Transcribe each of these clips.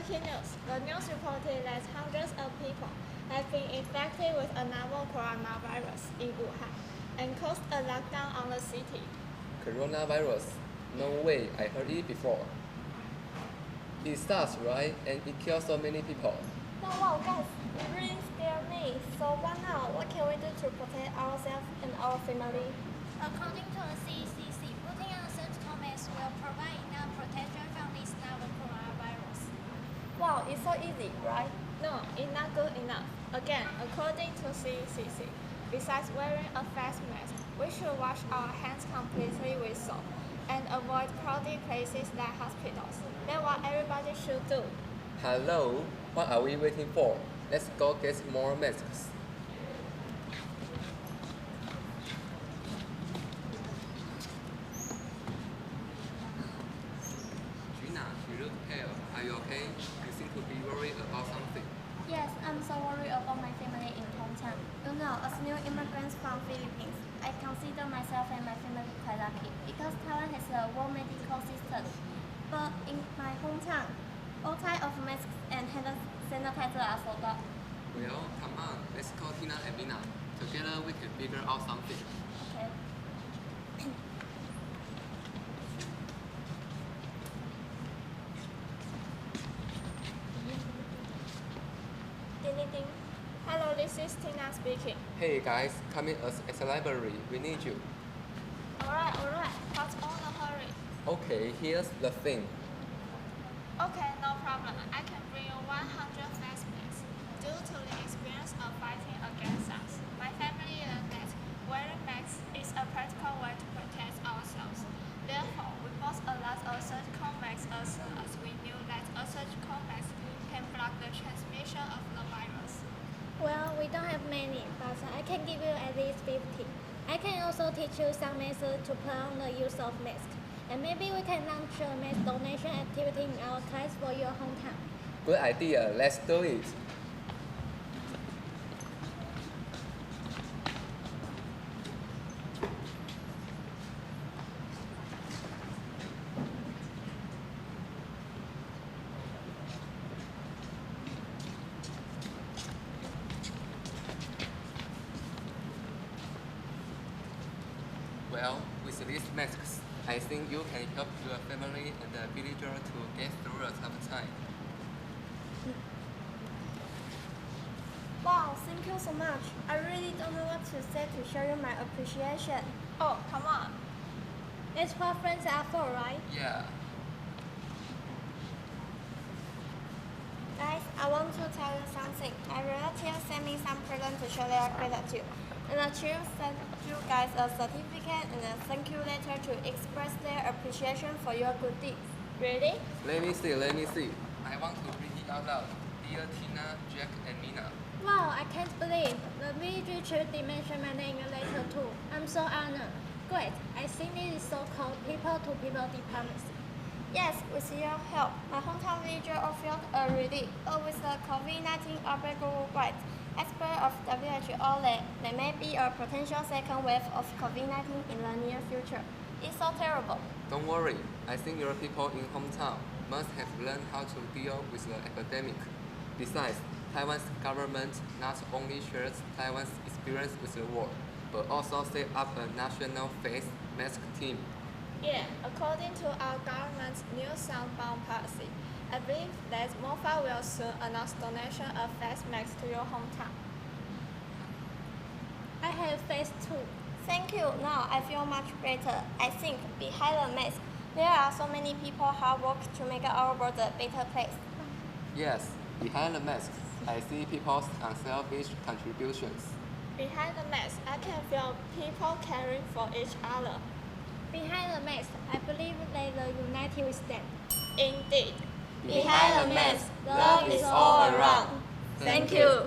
breaking news. The news reported that hundreds of people have been infected with a novel coronavirus in Wuhan and caused a lockdown on the city. Coronavirus? No way, I heard it before. It starts, right? And it kills so many people. No, wow, guys, it really scared me. So what now? What can we do to protect ourselves and our family? According to the CDC, putting on surgical masks will provide enough protection from this novel coronavirus. Wow, it's so easy, right? No, it's not good enough. Again, according to CDC, besides wearing a face mask, we should wash our hands completely with soap and avoid crowded places like hospitals. That's what everybody should do. Hello, what are we waiting for? Let's go get more masks. Gina, you look pale. Are you okay? You seem to be worried about something. Yes, I'm so worried about my family in hometown. You know, as new immigrants from Philippines, I consider myself and my family quite lucky because Taiwan has a world medical system. But in my hometown, all types of masks and hand sanitizer are sold out. Well, come on, let's call Tina and Mina. Together we can figure out something. Okay. Ding ding ding. Hello, this is Tina speaking. Hey guys, come in us at the library. We need you. Alright. What's all the hurry? Okay, here's the thing. Okay, no problem. I can bring you 100 face masks. Due to the experience of fighting against us, my family learned that wearing masks is a practical way to protect ourselves. Therefore, we bought a lot of surgical masks as soon as we knew that a surgical mask can block the transmission of the virus. Well, we don't have many, but I can give you at least 50. I can also teach you some methods to put on the use of masks. And maybe we can launch a mass donation activity in our class for your hometown. Good idea, let's do it. Well, with these masks, I think you can help your family and the villager to get through a tough time. Wow, thank you so much. I really don't know what to say to show you my appreciation. Oh, come on. That's what friends are for, right? Yeah. Guys, I want to tell you something. My relatives sent me some present to show their gratitude. And the chief sent you guys a certificate and a thank you letter to express their appreciation for your good deeds. Really? Let me see. I want to read it out loud. Dear Tina, Jack, and Mina. Wow, I can't believe the village chief did mention my name in your letter too. I'm so honored. Great, I think this is so-called people-to-people diplomacy. Yes, with your help, my hometown villager felt a relief. But with the COVID-19 outbreak worldwide, experts of WHO that there may be a potential second wave of COVID-19 in the near future. It's so terrible. Don't worry. I think your people in hometown must have learned how to deal with the epidemic. Besides, Taiwan's government not only shares Taiwan's experience with the war, but also set up a national face mask team. Yeah, according to our government's new soundbound policy, I believe that MOFA will soon announce donation of face masks to your hometown. I have face too. Thank you. Now I feel much better. I think behind the mask, there are so many people hard work to make our world a better place. Yes, behind the masks, I see people's unselfish contributions. Behind the mask, I can feel people caring for each other. Behind the mask, I believe that the united we stand. Indeed. Behind the mask, love is all around. Thank you.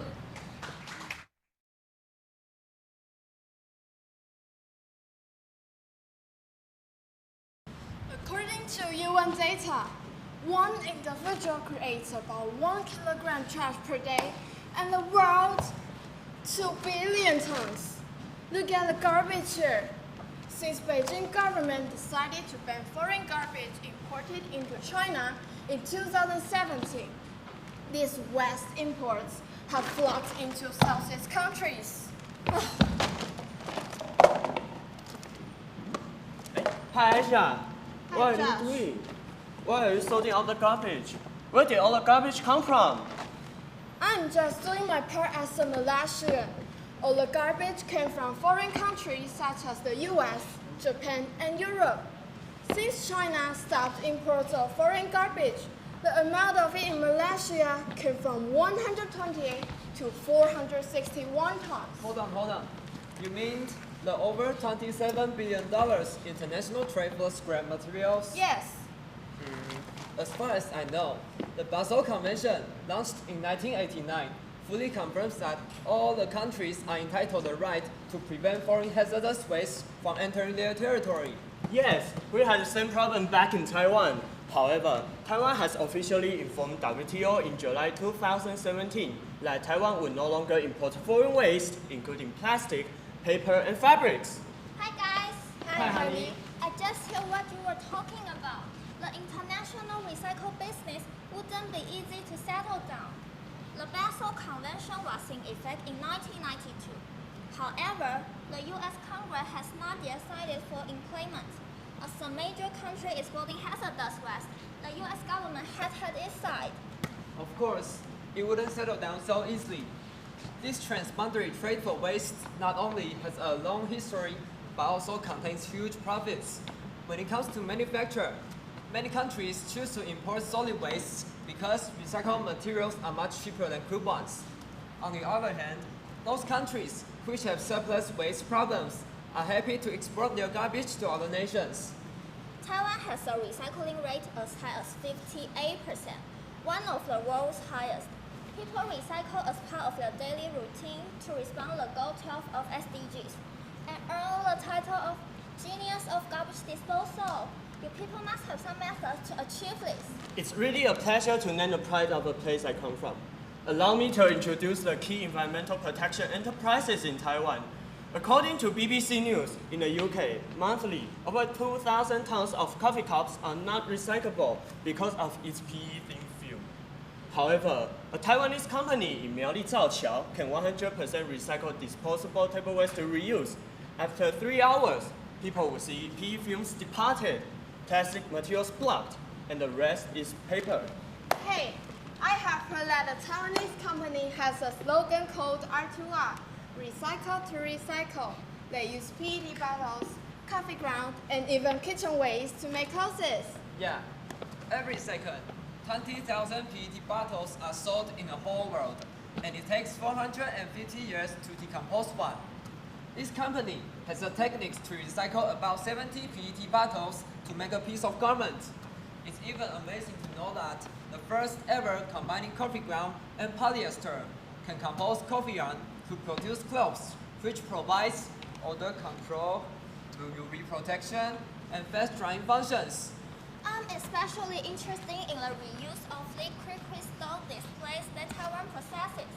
According to UN data, one individual creates about 1 kilogram trash per day, and the world 2 billion tons. Look at the garbage here. Since Beijing government decided to ban foreign garbage imported into China in 2017, these West imports have flocked into Southeast countries. Hi Aisha, what are Josh. you doing? Why are you sorting out the garbage? Where did all the garbage come from? I'm just doing my part as a Malaysian. All the garbage came from foreign countries such as the US, Japan, and Europe. Since China stopped imports of foreign garbage, the amount of it in Malaysia came from 128 to 461 tons. Hold on. You mean the over $27 billion international trade for scrap materials? Yes. As far as I know, the Basel Convention, launched in 1989, fully confirms that all the countries are entitled the right to prevent foreign hazardous waste from entering their territory. Yes, we had the same problem back in Taiwan. However, Taiwan has officially informed WTO in July 2017 that Taiwan would no longer import foreign waste, including plastic, paper, and fabrics. Hi guys. Hi, honey. I just heard what you were talking about. The international recycle business wouldn't be easy to settle down. The Basel Convention was in effect in 1992. However, the U.S. Congress has not decided for employment. As a major country exporting hazardous waste, the U.S. government has had its side. Of course, it wouldn't settle down so easily. This transboundary trade for waste not only has a long history, but also contains huge profits. When it comes to manufacture, many countries choose to import solid waste because recycled materials are much cheaper than crude ones. On the other hand, those countries which have surplus waste problems are happy to export their garbage to other nations. Taiwan has a recycling rate as high as 58%, one of the world's highest. People recycle as part of their daily routine to respond to the Goal 12 of SDGs and earn the title of Genius of Garbage Disposal. You people must have some methods to achieve this. It's really a pleasure to name the pride of the place I come from. Allow me to introduce the key environmental protection enterprises in Taiwan. According to BBC News, in the UK, monthly, over 2,000 tons of coffee cups are not recyclable because of its PE thin film. However, a Taiwanese company in Miaoli Zhaoqiao can 100% recycle disposable table waste to reuse. After 3 hours, people will see PE films departed, plastic materials blocked, and the rest is paper. Hey, I have heard that a Taiwanese company has a slogan called R2R, Recycle to Recycle. They use PET bottles, coffee ground, and even kitchen waste to make houses. Yeah, every second, 20,000 PET bottles are sold in the whole world, and it takes 450 years to decompose one. This company has the techniques to recycle about 70 PET bottles to make a piece of garment. It's even amazing to know that the first ever combining coffee ground and polyester can compose coffee yarn to produce clothes, which provides odor control, UV protection, and fast drying functions. I'm especially interested in the reuse of liquid crystal displays that Taiwan possesses.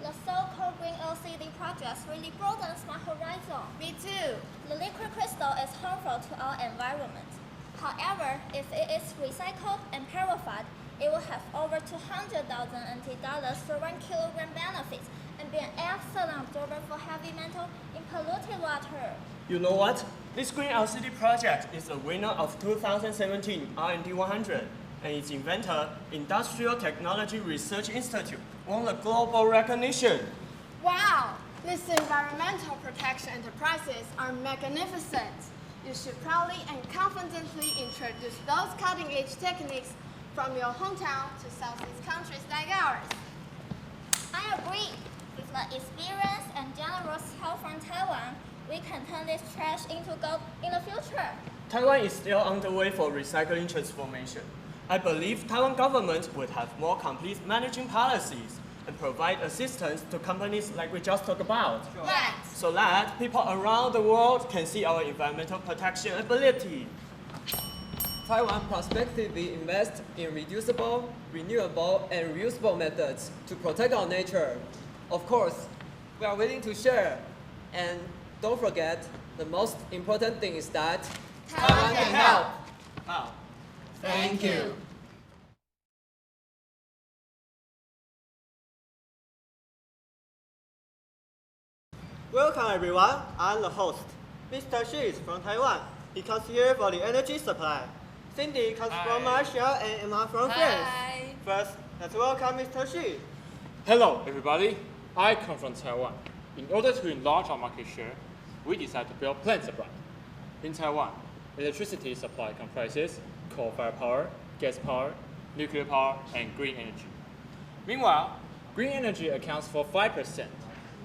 The so-called green LCD projects really broadens my horizon. Me too. The liquid crystal is harmful to our environment. However, if it is recycled and purified, it will have over 200,000 NT dollars for 1 kilogram benefits and be an excellent absorber for heavy metal in polluted water. You know what? This green LCD project is a winner of 2017 R&D 100, and its inventor, Industrial Technology Research Institute, won the global recognition. Wow, these environmental protection enterprises are magnificent. You should proudly and confidently introduce those cutting-edge techniques from your hometown to Southeast countries like ours. I agree. With the experience and generous help from Taiwan, we can turn this trash into gold in the future. Taiwan is still on the way for recycling transformation. I believe Taiwan government would have more complete managing policies and provide assistance to companies like we just talked about, Right. so that people around the world can see our environmental protection ability. Taiwan prospectively invests in reducible, renewable, and reusable methods to protect our nature. Of course, we are willing to share. And don't forget, the most important thing is that Taiwan can help. Wow. Thank you. Welcome everyone, I'm the host. Mr. Xu is from Taiwan. He comes here for the energy supply. Cindy comes from Malaysia and Emma from France. First, let's welcome Mr. Xu. Hello, everybody. I come from Taiwan. In order to enlarge our market share, we decided to build plants abroad. In Taiwan, electricity supply comprises coal-fired power, gas power, nuclear power, and green energy. Meanwhile, green energy accounts for 5%,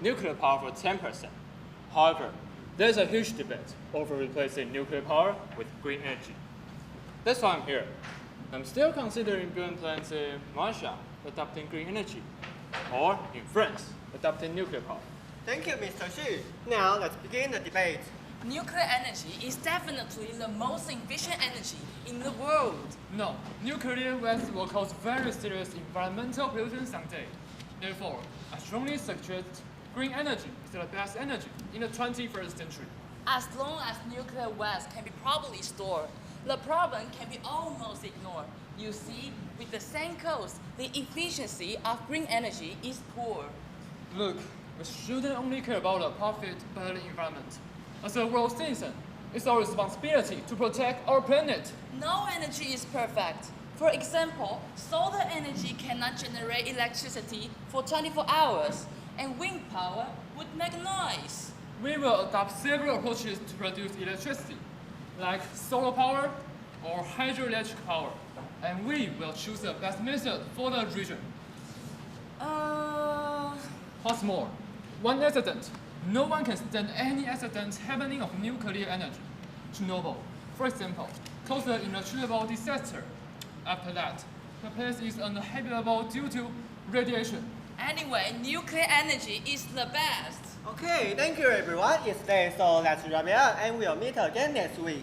nuclear power for 10%. However, there's a huge debate over replacing nuclear power with green energy. That's why I'm here. I'm still considering building plants in Malaysia, adopting green energy, or in France, adopting nuclear power. Thank you, Mr. Xu. Now, let's begin the debate. Nuclear energy is definitely the most efficient energy in the world. No, nuclear waste will cause very serious environmental pollution someday. Therefore, I strongly suggest green energy is the best energy in the 21st century. As long as nuclear waste can be properly stored, the problem can be almost ignored. You see, with the same cost, the efficiency of green energy is poor. Look, we shouldn't only care about the profit but the environment. As a world citizen, it's our responsibility to protect our planet. No energy is perfect. For example, solar energy cannot generate electricity for 24 hours, and wind power would make noise. We will adopt several approaches to produce electricity, like solar power or hydroelectric power, and we will choose the best method for the region. What's more, one accident. No one can stand any accident happening of nuclear energy. Chernobyl, for example, caused an irretrievable disaster. After that, the place is uninhabitable due to radiation. Anyway, nuclear energy is the best. Okay, thank you everyone. It's day, so let's wrap it up and we'll meet again next week.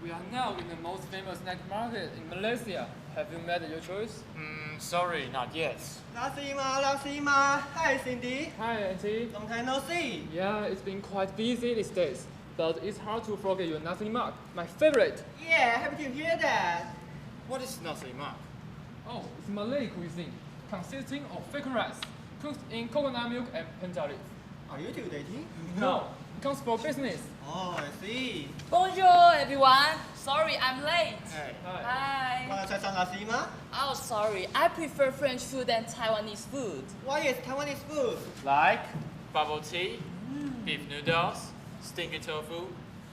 We are now in the most famous night market in Malaysia. Have you made your choice? Sorry, not yet. Lasima. Hi, Cindy. Hi, Auntie. Long time no see. Yeah, it's been quite busy these days, but it's hard to forget your nasi lemak, my favorite. Yeah, happy to hear that. What is nasi lemak? Oh, it's Malay cuisine, consisting of fake rice, cooked in coconut milk and pinta leaf. Are you two dating? No, it comes for business. Oh, I see. Bonjour, everyone. Sorry, I'm late. Hey. Hi. Wanna try some lasima? Oh, sorry. I prefer French food than Taiwanese food. Why is Taiwanese food? Like bubble tea, beef noodles, stinky tofu,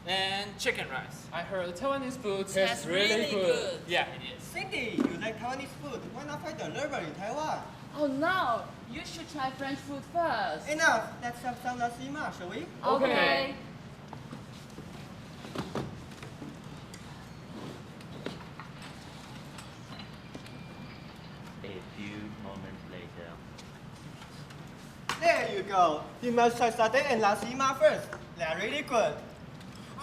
and chicken rice. I heard Taiwanese food That's tastes really good. Yeah, it is. Cindy, you like Taiwanese food. Why not find the lover in Taiwan? Oh no, you should try French food first. Enough. Let's have some lasima, shall we? Okay. A few moments later. There you go. You must try satay and lasima first. They're really good.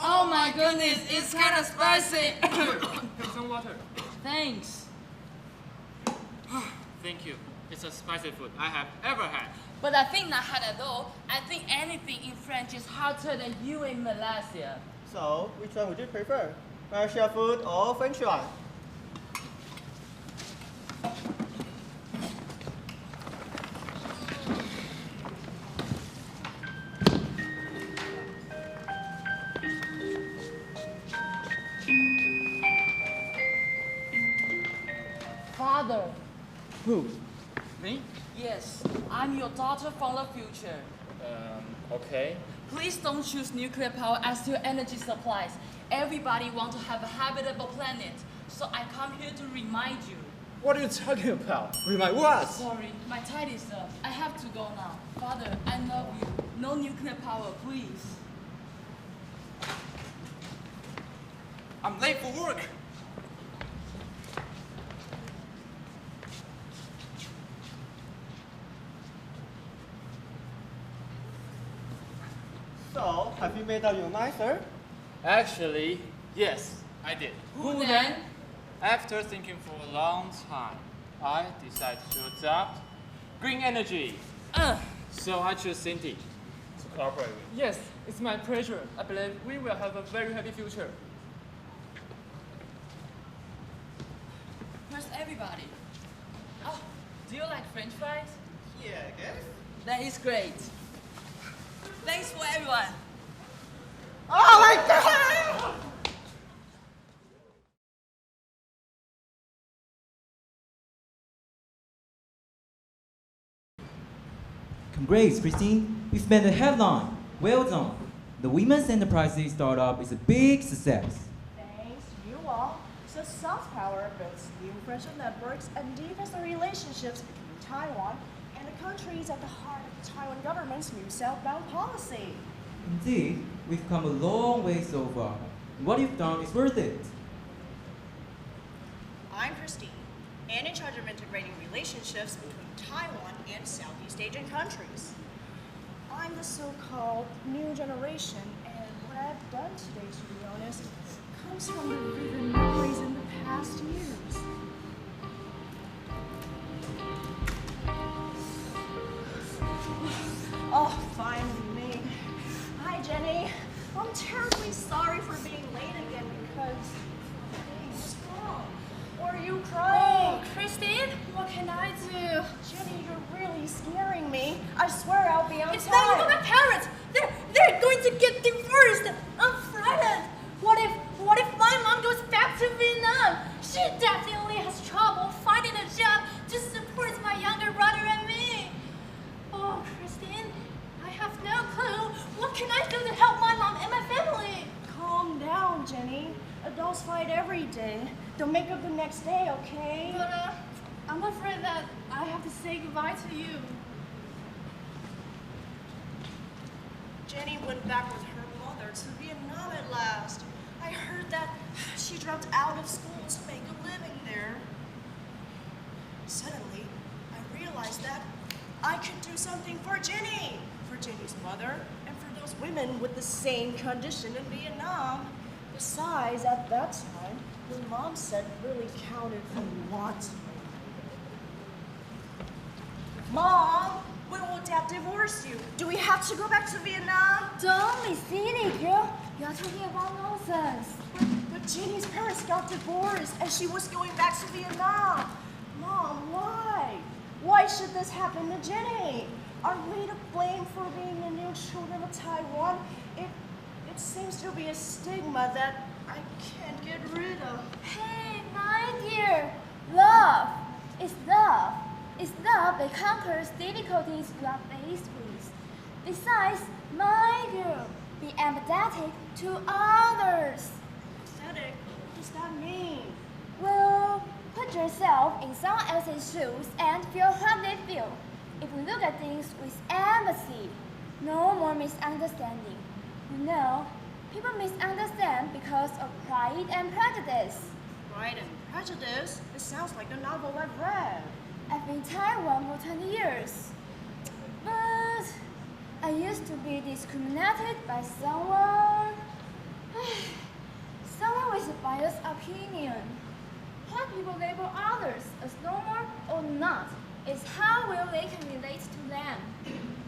Oh my goodness, it's kind of spicy. Have some water. Thanks. Thank you. It's a spicy food I have ever had. But I think not hot at all. I think anything in French is hotter than you in Malaysia. So, which one would you prefer? Malaysia food or French one? Father. Who? Me? Yes, I'm your daughter from the future. Okay. Please don't choose nuclear power as your energy supplies. Everybody wants to have a habitable planet. So I come here to remind you. What are you talking about? Remind what? Sorry, my tide is up. I have to go now. Father, I love you. No nuclear power, please. I'm late for work. So, have you made up your mind, sir? Actually, yes, I did. Who then? After thinking for a long time, I decided to adopt green energy. So I choose Cindy to cooperate with. Yes, it's my pleasure. I believe we will have a very happy future. Where's everybody? Oh, do you like French fries? Yeah, I guess. That is great. Thanks for everyone. Oh my God! Congrats, Christine. We've made a headline. Well done. The Women's Enterprises startup is a big success. Thanks to you all, so soft power builds new friendship networks and deepens the relationships between Taiwan and the countries at the heart of the Taiwan government's new southbound policy. Indeed, we've come a long way so far. What you've done is worth it. I'm Christine, and in charge of integrating relationships between Taiwan and Southeast Asian countries. I'm the so-called new generation, and what I've done today, to be honest, comes from the vivid memories in the past years. Oh, finally me. Hi, Jenny. I'm terribly sorry for being late again because what's wrong? Or are you crying? Oh, Christine, what can I do? Jenny, you're really scaring me. I swear I'll be on It's time. not even my parents. They're going to get divorced. I'm frightened. What if my mom goes back to Vietnam? She definitely has trouble finding a job to support my younger brother and me. Oh, Christine, I have no clue. What can I do to help my mom and my family? Calm down, Jenny. Adults fight every day. They'll make up the next day, okay? But I'm afraid that I have to say goodbye to you. Jenny went back with her mother to Vietnam at last. I heard that she dropped out of school to make a living there. Suddenly, I realized that I could do something for Jenny, for Jenny's mother, and for those women with the same condition in Vietnam. Besides, at that time, what Mom said really counted for a lot. Mom, when will Dad divorce you? Do we have to go back to Vietnam? Don't be silly, girl. You're talking about nonsense. But Jenny's parents got divorced and she was going back to Vietnam. Mom, why? Why should this happen to Jenny? Are we to blame for being the new children of Taiwan? It seems to be a stigma that I can't get rid of. Hey, my dear. Love is love. It's love that conquers difficulties you are faced with. Besides, my girl, be empathetic to others. Empathetic? What does that mean? Well, put yourself in someone else's shoes and feel what they feel. If we look at things with empathy, no more misunderstanding. You know, people misunderstand because of pride and prejudice. Pride and Prejudice? It sounds like the novel I've read. I've been in Taiwan for 20 years. But I used to be discriminated by someone with a biased opinion. What people label others as normal or not is how well they can relate to them.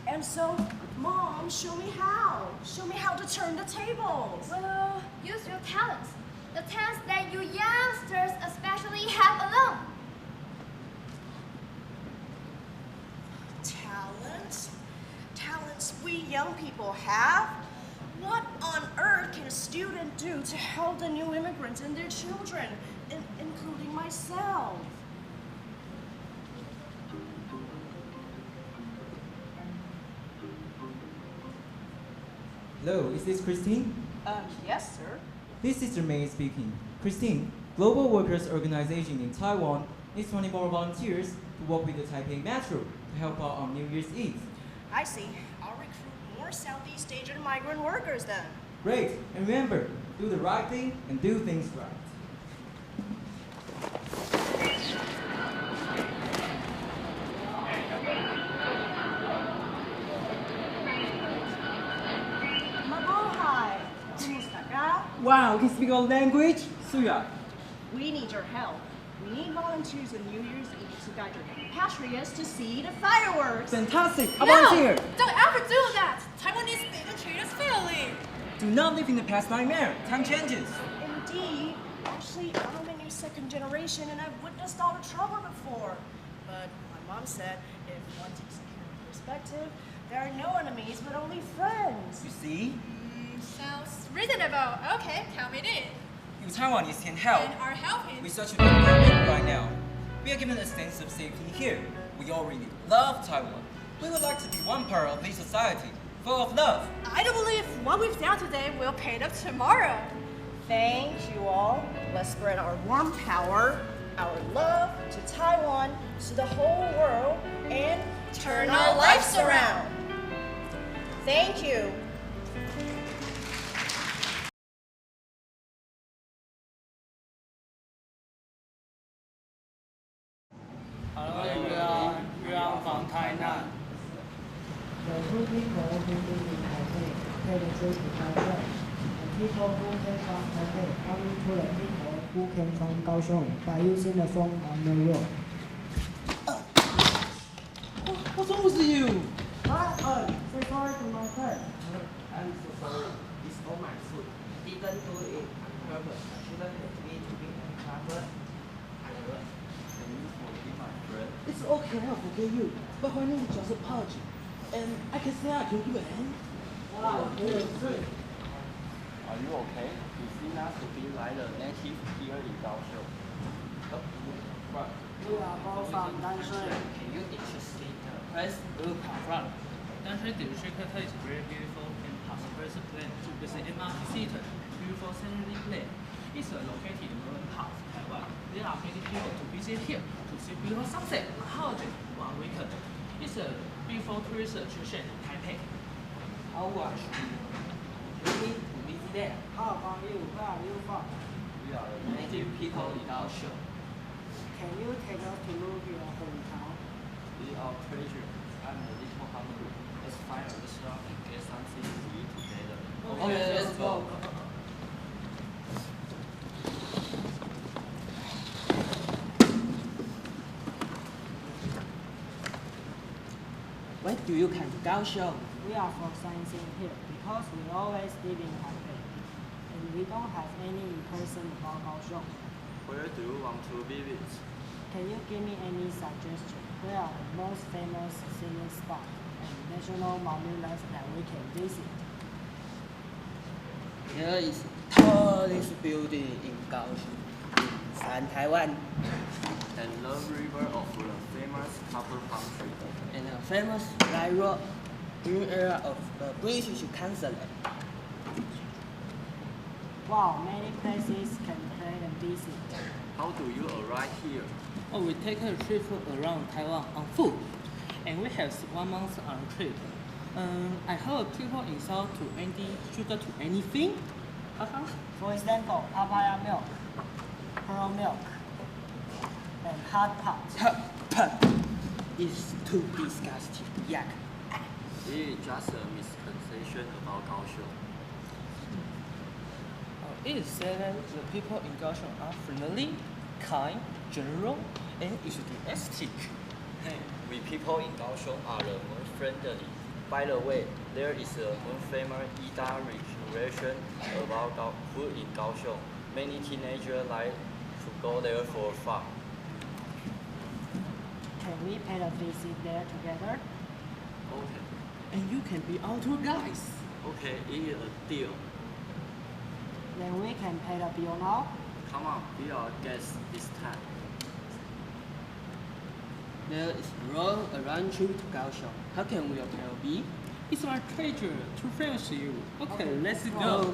And so, Mom, show me how. Show me how to turn the tables. Well, use your talents. The talents that you youngsters especially have alone. Talents? Talents we young people have? What on earth can a student do to help the new immigrants and their children, including myself? Hello, is this Christine? Yes, sir. This is May speaking. Christine, Global Workers Organization in Taiwan needs 20 more volunteers to work with the Taipei Metro to help out on New Year's Eve. I see. I'll recruit more Southeast Asian migrant workers then. Great, and remember, do the right thing and do things right. Mabuhay! Kumusta ka? Wow, you can speak our language? Suya. We need your help. We need volunteers on New Year's Eve to guide your compatriots to see the fireworks. Fantastic! I No! volunteer! Don't ever do that! Taiwan needs to treat us fairly! Do not live in the past nightmare. Time changes. Indeed. Actually, I'm a new second generation and I've witnessed all the trouble before. But my mom said if one takes a human perspective, there are no enemies but only friends. You see? Sounds reasonable. Okay, count it in. You Taiwanese can help. And are helping. With such a development right now. We are given a sense of safety here. We already love Taiwan. We would like to be one part of this society, full of love. I don't believe what we've done today will pay it up tomorrow. Thank you all. Let's spread our warm power, our love to Taiwan, to the whole world, and turn our lives around. Thank you. Hello everyone, we are from Tainan. The two people who live in Taipei tell the truth to Taiwan. The people who came from Taipei only to the people who came from Kaohsiung by using the phone on the road. What's wrong with you? Say sorry to my friend. I'm so sorry. It's all my fault. I didn't do it on purpose. I shouldn't have been to be uncovered. Can you forgive my friend? It's okay, I'll forgive you. But her name is just a apology. And I can say I can give a hand. Wow, you're good. Are you okay? You seem not to be like a native here in Kaohsiung. Right. We are both from Danshui. Can you explain the Yes, we will confront. Danshui district is very beautiful and has a very plan with an MRT seated, beautiful scenery plan. It's located in northern part of Taiwan. There are many people to visit here to see beautiful sunset on holiday one weekend. It's a beautiful tourist attraction in Taipei. How much do you need to visit there? How about you? Where are you from? We are the native people in Kaohsiung. Can you take us to look your hometown? We are treasure. I'm a little hungry. Let's find a restaurant and get something to eat together. Okay, let's go. Why do you come to Kaohsiung? We are for sightseeing here because we always live in Taipei. And we don't have any impression about Kaohsiung. Where do you want to visit? Can you give me any suggestion? Where are the most famous scenic spots and national monuments that we can visit? There is tallest building in Kaohsiung, in Taiwan. And the river of the famous copper palm tree. And a famous railroad new era of the British Council. Wow, many places can play and visit. How do you arrive here? Oh, we take a trip around Taiwan on foot, and we have 1 month on trip. I heard people in South to any sugar to anything. For example, papaya milk, pearl milk, and hot pot. Hot pot is too disgusting. Yuck. It is just a misconception about Kaohsiung. It is said that the people in Kaohsiung are friendly, kind, general, and enthusiastic. We people in Kaohsiung are the most friendly. By the way, there is a most famous Ida restoration about food in Kaohsiung. Many teenagers like to go there for fun. Can we pay a visit there together? Okay. And you can be our tour guides. Okay, it is a deal. Then we can pay the bill now. Come on, be our guest this time. There is road around trip to Kaohsiung. How can we pay a bill? It's our treasure to finish you. Okay, let's go. Go.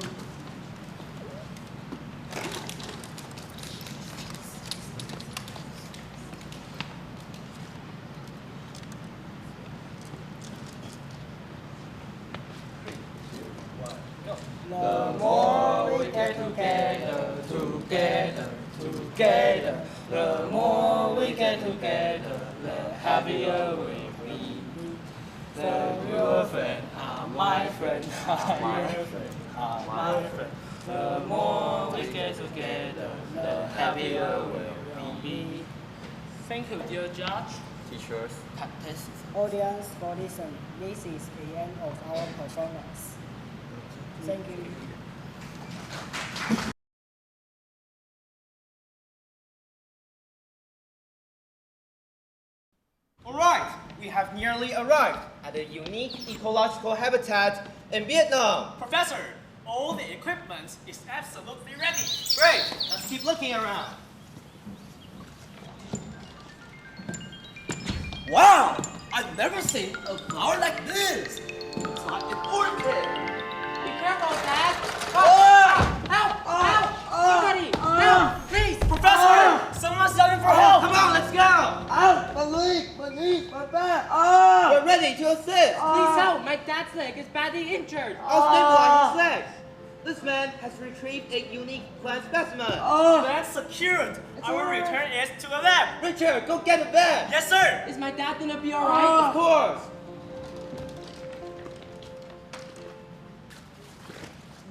The more we get together, together, the more we get together, the happier we be. The your friend are my friend, your friend are my friend. The more we get together, the happier we'll be. be. Thank you, dear judge. Teachers. Audience, for listen. This is the end of our performance. Thank you. Alright, we have nearly arrived at a unique ecological habitat in Vietnam. Professor, all the equipment is absolutely ready. Great, let's keep looking around. Wow! I've never seen a flower like this. It's like an orchid. Be careful, Dad. Somebody, help, please. Professor, someone's yelling for help. Come on, let's go. My leg, my back. We're ready to assist. Please help. My dad's leg is badly injured. I'll stabilize his legs. This man has retrieved a unique plant specimen. That's secured. I will return it to the lab. Richard, go get it back. Yes, sir. Is my dad gonna be alright? Of course.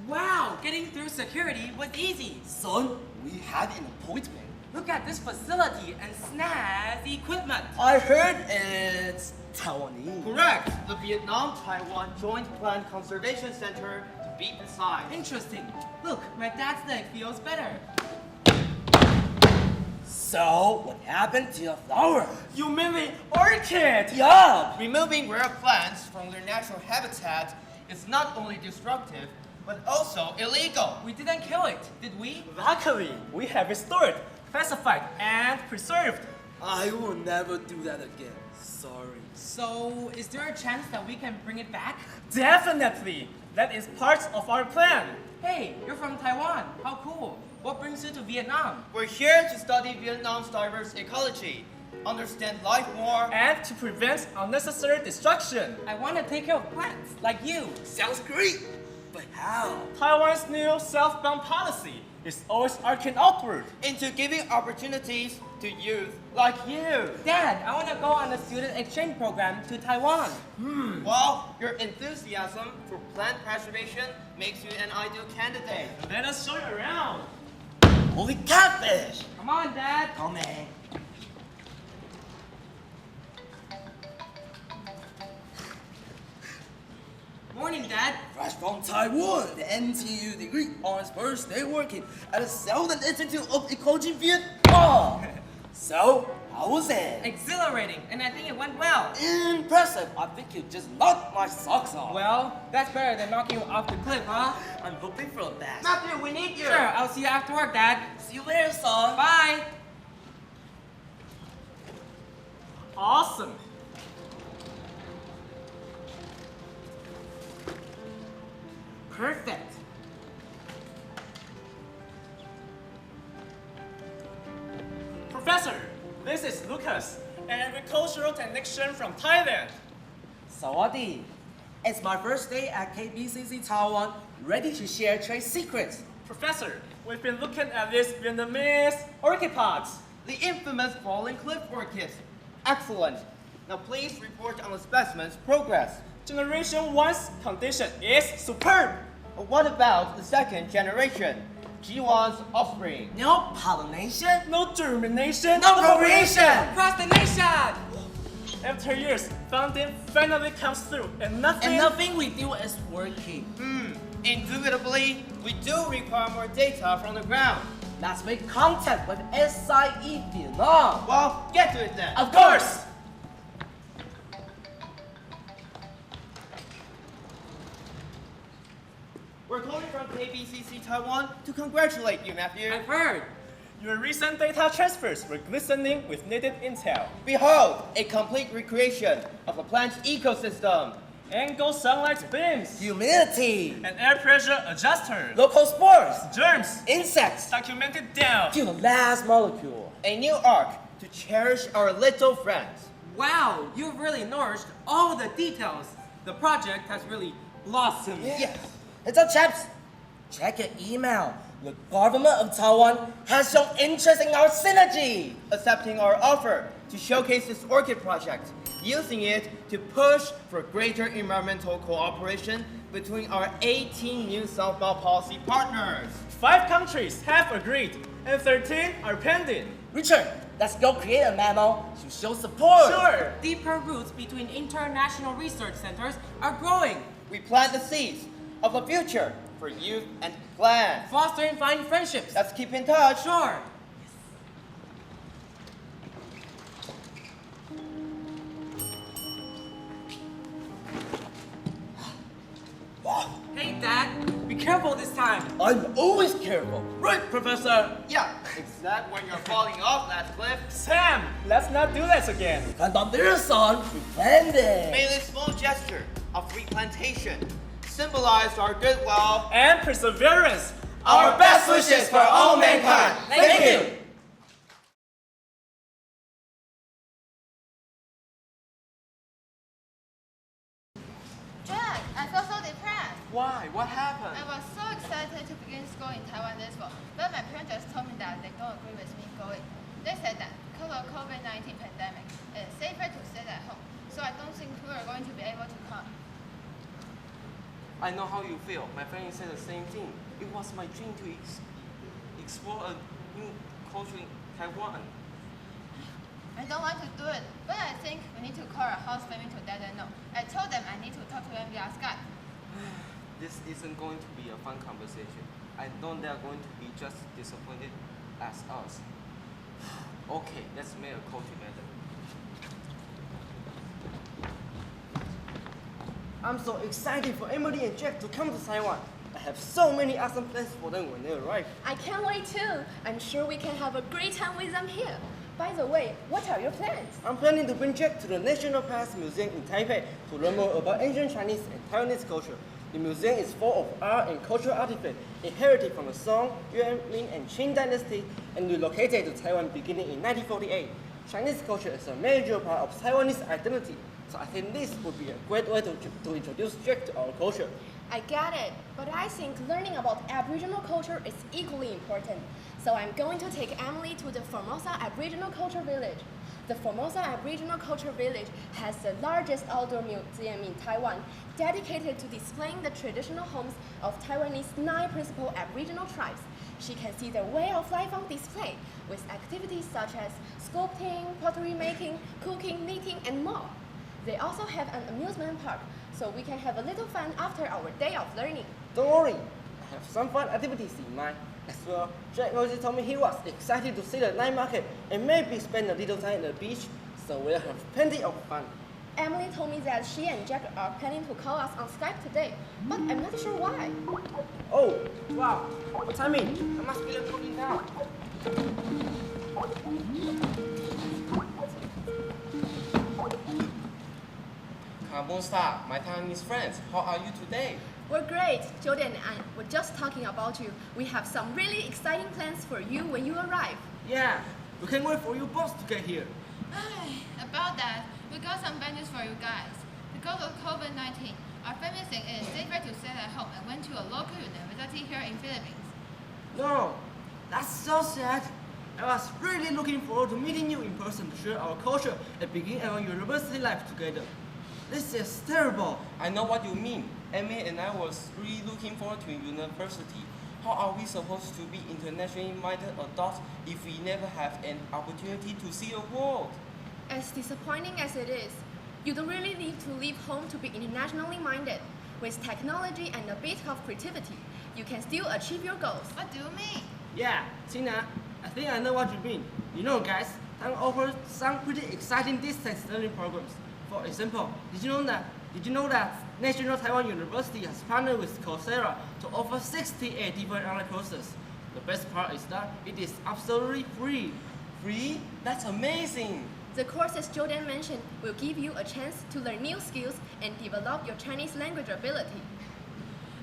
Wow, getting through security was easy. Son, we had an appointment. Look at this facility and snazzy equipment. I heard it's Taiwanese. Correct. The Vietnam-Taiwan Joint Plant Conservation Center to be precise. Interesting. Look, my dad's leg feels better. So, what happened to the flower? You mean the orchid? Yeah. Removing rare plants from their natural habitat is not only destructive, but also illegal. We didn't kill it, did we? Luckily, we have restored, classified, and preserved. I will never do that again. Sorry. So, is there a chance that we can bring it back? Definitely. That is part of our plan. Hey, you're from Taiwan. How cool. What brings you to Vietnam? We're here to study Vietnam's diverse ecology, understand life more, and to prevent unnecessary destruction. I want to take care of plants, like you. Sounds great. But how? Taiwan's new southbound policy is always arcing outward into giving opportunities to youth like you. Dad, I want to go on a student exchange program to Taiwan. Well, your enthusiasm for plant preservation makes you an ideal candidate. Let us show you around. Holy catfish! Come on, Dad. Come in. Morning, Dad. Fresh from Taiwan, the NTU degree on its first day working at the Southern Institute of Ecology Vietnam. So, how was it? Exhilarating, and I think it went well. Impressive. I think you just knocked my socks off. Well, that's better than knocking you off the cliff, huh? I'm hoping for the best. Matthew, we need you. Sure, I'll see you after work, Dad. See you later, son. Bye. Awesome. Perfect. Professor, this is Lucas, an agricultural technician from Thailand. Sawadee. It's my first day at KBCC Taiwan, ready to share trade secrets. Professor, we've been looking at these Vietnamese orchid pods. The infamous falling cliff orchids. Excellent. Now please report on the specimen's progress. Generation 1's condition is superb. What about the second generation? G1's offspring. No pollination, no germination, no procreation. Across the nation. After years, funding finally comes through, and nothing we do is working. Indubitably, we do require more data from the ground. Let's make contact with SIE Vietnam. Well, get to it then. Of course. We're calling from KBCC Taiwan to congratulate you, Matthew. I've heard. Your recent data transfers were glistening with needed intel. Behold, a complete recreation of the plant's ecosystem. Angle sunlight beams. Humidity. An air pressure adjuster. Local spores. Germs. Insects. Documented down. To the last molecule. A new arc to cherish our little friends. Wow, you've really nourished all the details. The project has really blossomed. Yes. It's up, chaps. Check your email. The government of Taiwan has shown interest in our synergy. Accepting our offer to showcase this orchid project, using it to push for greater environmental cooperation between our 18 new southbound policy partners. 5 countries have agreed, and 13 are pending. Richard, let's go create a memo to show support. Sure. Deeper roots between international research centers are growing. We plant the seeds of the future for youth and plans. Fostering fine friendships. Let's keep in touch. Sure. Hey, Dad. Be careful this time. I'm always careful. Right, Professor. Yeah, is that when you're falling off that cliff? Sam, let's not do this again. And on their son, we planted. May this small gesture of replantation symbolize our goodwill and perseverance. Our best wishes for all mankind. Thank you. Jack, I feel so depressed. Why? What happened? I was so excited to begin school in Taiwan this fall, but my parents just told me that they don't agree with me going. They said that because of COVID-19 pandemic, it's safer to stay at home, so I don't think we are going to be able to come. I know how you feel. My friend said the same thing. It was my dream to explore a new culture in Taiwan. I don't want to do it, but I think we need to call our house family to let them know. I told them I need to talk to them via Skype. This isn't going to be a fun conversation. I know they're going to be just disappointed as us. Okay, let's make a call together. I'm so excited for Emily and Jack to come to Taiwan. I have so many awesome plans for them when they arrive. I can't wait too. I'm sure we can have a great time with them here. By the way, what are your plans? I'm planning to bring Jack to the National Past Museum in Taipei to learn more about ancient Chinese and Taiwanese culture. The museum is full of art and cultural artifacts inherited from the Song, Yuan, Ming, and Qing dynasty and relocated to Taiwan beginning in 1948. Chinese culture is a major part of Taiwanese identity, so I think this would be a great way to introduce Jack to our culture. I get it, but I think learning about Aboriginal culture is equally important. So I'm going to take Emily to the Formosa Aboriginal Culture Village. The Formosa Aboriginal Culture Village has the largest outdoor museum in Taiwan, dedicated to displaying the traditional homes of Taiwanese 9 principal Aboriginal tribes. She can see their way of life on display, with activities such as sculpting, pottery making, cooking, knitting, and more. They also have an amusement park, so we can have a little fun after our day of learning. Don't worry, I have some fun activities in mind. As well, Jack also told me he was excited to see the night market and maybe spend a little time at the beach, so we'll have plenty of fun. Emily told me that she and Jack are planning to call us on Skype today, but I'm not sure why. Oh, wow, what timing? I must be recording now. Kamusta, my Taiwanese friends, how are you today? We're great. Jordan and I were just talking about you. We have some really exciting plans for you when you arrive. Yeah, we can't wait for you both to get here. About that, we got some bad news for you guys. Because of COVID-19, our family think it is safer to stay at home and went to a local university here in Philippines. No, that's so sad. I was really looking forward to meeting you in person to share our culture and begin our university life together. This is terrible. I know what you mean. Emmy and I was really looking forward to university. How are we supposed to be internationally minded adults if we never have an opportunity to see the world? As disappointing as it is, you don't really need to leave home to be internationally minded. With technology and a bit of creativity, you can still achieve your goals. What do you mean? Yeah, Tina, I think I know what you mean. You know, guys, Taiwan offers some pretty exciting distance learning programs. For example, did you know that National Taiwan University has partnered with Coursera to offer 68 different online courses? The best part is that it is absolutely free. Free? That's amazing! The courses Jordan mentioned will give you a chance to learn new skills and develop your Chinese language ability.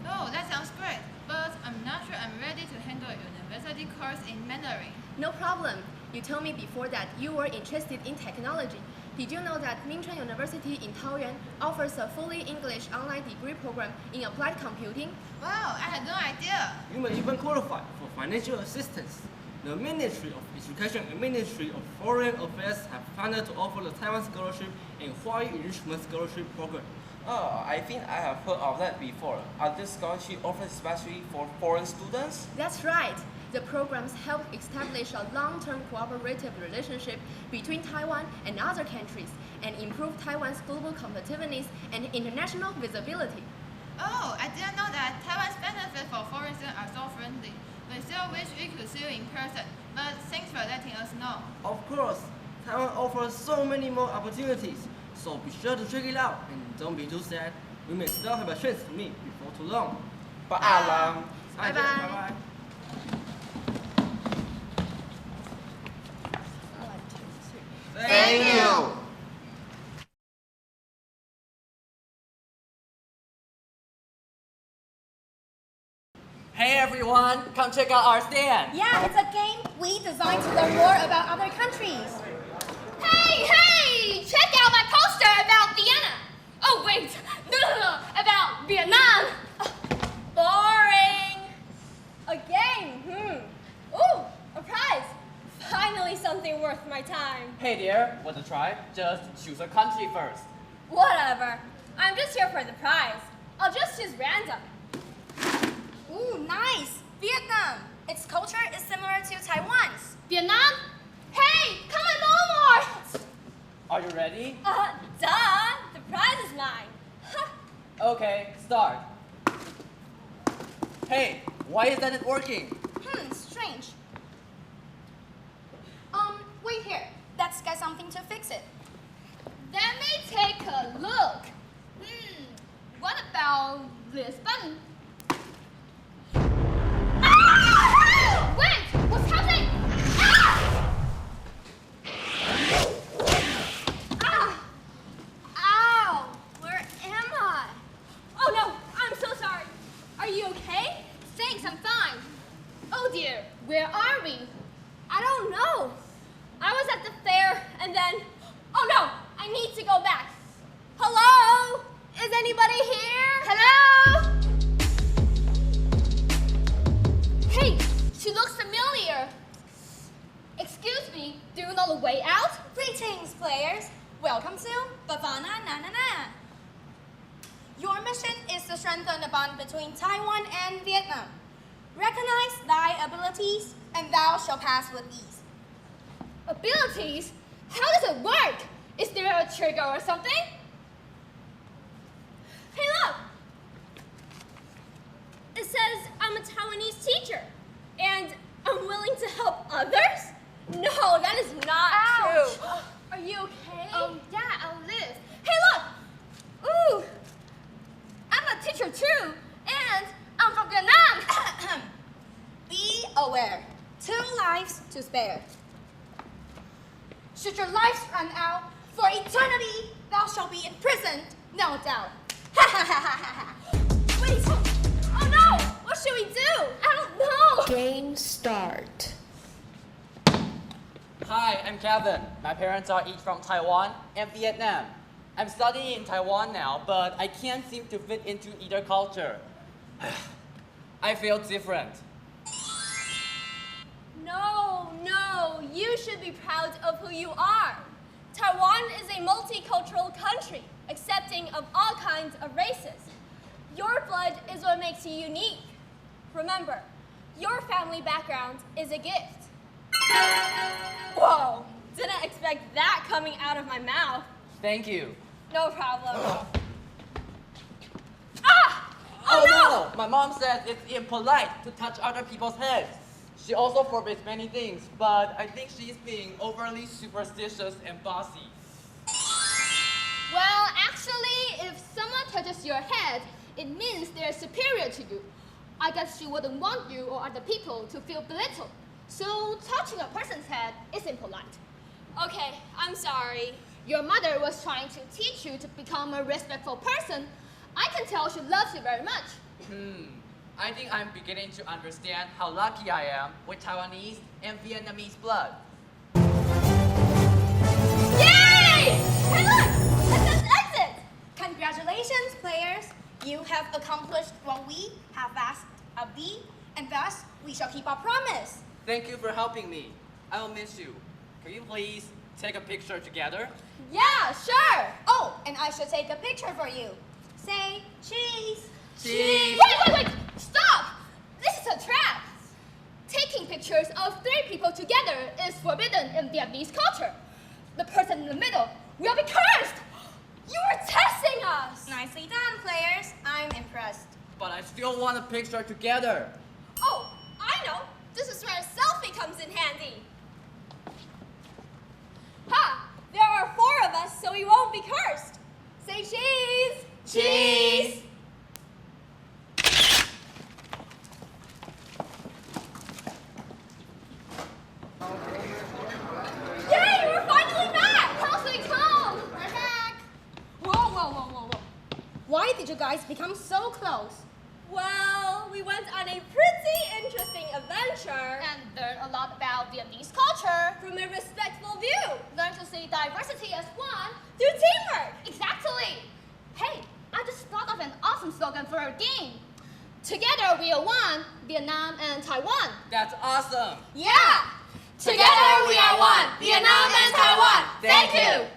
Oh, that sounds great, but I'm not sure I'm ready to handle a university course in Mandarin. No problem. You told me before that you were interested in technology. Did you know that Mingchuan University in Taoyuan offers a fully English online degree program in applied computing? Wow, I had no idea. You may even qualify for financial assistance. The Ministry of Education and Ministry of Foreign Affairs have partnered to offer the Taiwan Scholarship and Huayu Enrichment Scholarship Program. Oh, I think I have heard of that before. Are these scholarships offered especially for foreign students? That's right. The programs help establish a long-term cooperative relationship between Taiwan and other countries and improve Taiwan's global competitiveness and international visibility. Oh, I didn't know that Taiwan's benefits for foreigners are so friendly. We still wish we could see you in person, but thanks for letting us know. Of course, Taiwan offers so many more opportunities, so be sure to check it out and don't be too sad. We may still have a chance to meet before too long. Paalam. Bye-bye. Bye-bye. Thank you. Hey everyone, come check out our stand. Yeah, it's a game we designed to learn more about other countries. Hey! Check out my poster about Vienna! Oh wait, no, about Vietnam! Boring! A game, Ooh, a prize! Finally something worth my time. Hey dear, want to try? Just choose a country first. Whatever. I'm just here for the prize. I'll just choose random. Ooh, nice! Vietnam! Its culture is similar to Taiwan's. Vietnam? Hey, come on more! Are you ready? Duh! The prize is mine. Okay, start. Hey, why isn't it working? Strange. Wait here. That's got something to fix it. Let me take a look. What about this button? Wait! What's happening? Ow! Where am I? Oh no, I'm so sorry. Are you okay? Thanks, I'm fine. Oh dear, where are we? I don't know. I was at the fair and then, oh no, I need to go back. Hello? Is anybody here? Hello? Hey, she looks familiar. Excuse me, do you know the way out? Greetings, players. Welcome to Bavana Na. Your mission is to strengthen the bond between Taiwan and Vietnam. Recognize thy abilities, and thou shalt pass with ease. Abilities? How does it work? Is there a trigger or something? Hey, look! It says I'm a Taiwanese teacher, and I'm willing to help others? No, that is not true. Are you okay? Yeah, I'll live. Hey, look! Ooh! I'm a teacher too, and I'm from Vietnam. Be aware. 2 lives to spare. Should your lives run out, for eternity thou shalt be imprisoned, no doubt. Wait, oh no! What should we do? I don't know! Game start. Hi, I'm Kevin. My parents are each from Taiwan and Vietnam. I'm studying in Taiwan now, but I can't seem to fit into either culture. I feel different. No, you should be proud of who you are. Taiwan is a multicultural country, accepting of all kinds of races. Your blood is what makes you unique. Remember, your family background is a gift. Whoa, didn't expect that coming out of my mouth. Thank you. No problem. Oh no! My mom says it's impolite to touch other people's heads. She also forbids many things, but I think she's being overly superstitious and bossy. Well, actually, if someone touches your head, it means they're superior to you. I guess she wouldn't want you or other people to feel belittled. So touching a person's head is impolite. Okay, I'm sorry. Your mother was trying to teach you to become a respectful person. I can tell she loves you very much. I think I'm beginning to understand how lucky I am with Taiwanese and Vietnamese blood. Yay! Hey look! It says exit! Congratulations, players. You have accomplished what we have asked of thee, and thus we shall keep our promise. Thank you for helping me. I will miss you. Can you please take a picture together? Yeah, sure. Oh, and I should take a picture for you. Say cheese. Cheese. Wait! Stop! This is a trap. Taking pictures of three people together is forbidden in Vietnamese culture. The person in the middle will be cursed. You are testing us. Nicely done, players. I'm impressed. But I still want a picture together. Oh, I know. This is where a selfie comes in handy. Ha! There are 4 of us, so we won't be cursed. Say cheese! Cheese! Yay! We're finally back! How's home? We're back! Whoa. Why did you guys become so close? Well, we went on a pretty interesting adventure. And learned a lot about Vietnamese culture. From a respectful view. Learned to see diversity as one through teamwork. Exactly. Hey, I just thought of an awesome slogan for our game. Together we are one, Vietnam and Taiwan. That's awesome. Yeah! Together we are one, Vietnam and Taiwan. Thank you.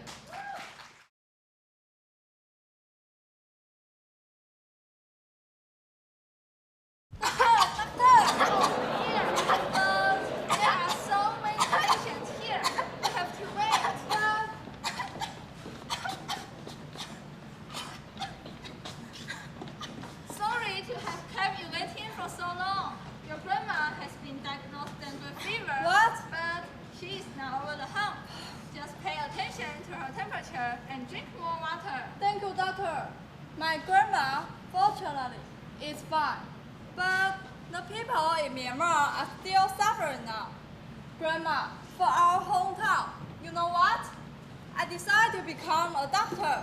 And drink more water. Thank you, doctor. My grandma, fortunately, is fine. But the people in Myanmar are still suffering now. Grandma, for our hometown, you know what? I decided to become a doctor.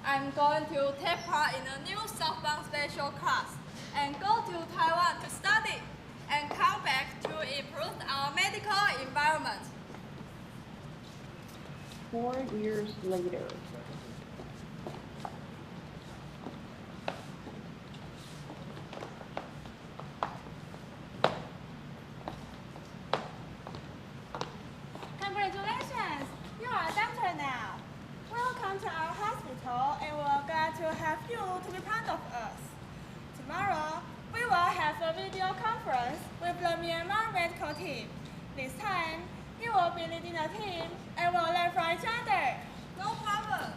I'm going to take part in a new southbound special class and go to Taiwan to study and come back to improve our medical environment. 4 years later. Congratulations! You are a doctor now. Welcome to our hospital, and we're glad to have you to be part of us. Tomorrow, we will have a video conference with the Myanmar medical team. This time, you will be leading the team and will learn from each other. No problem.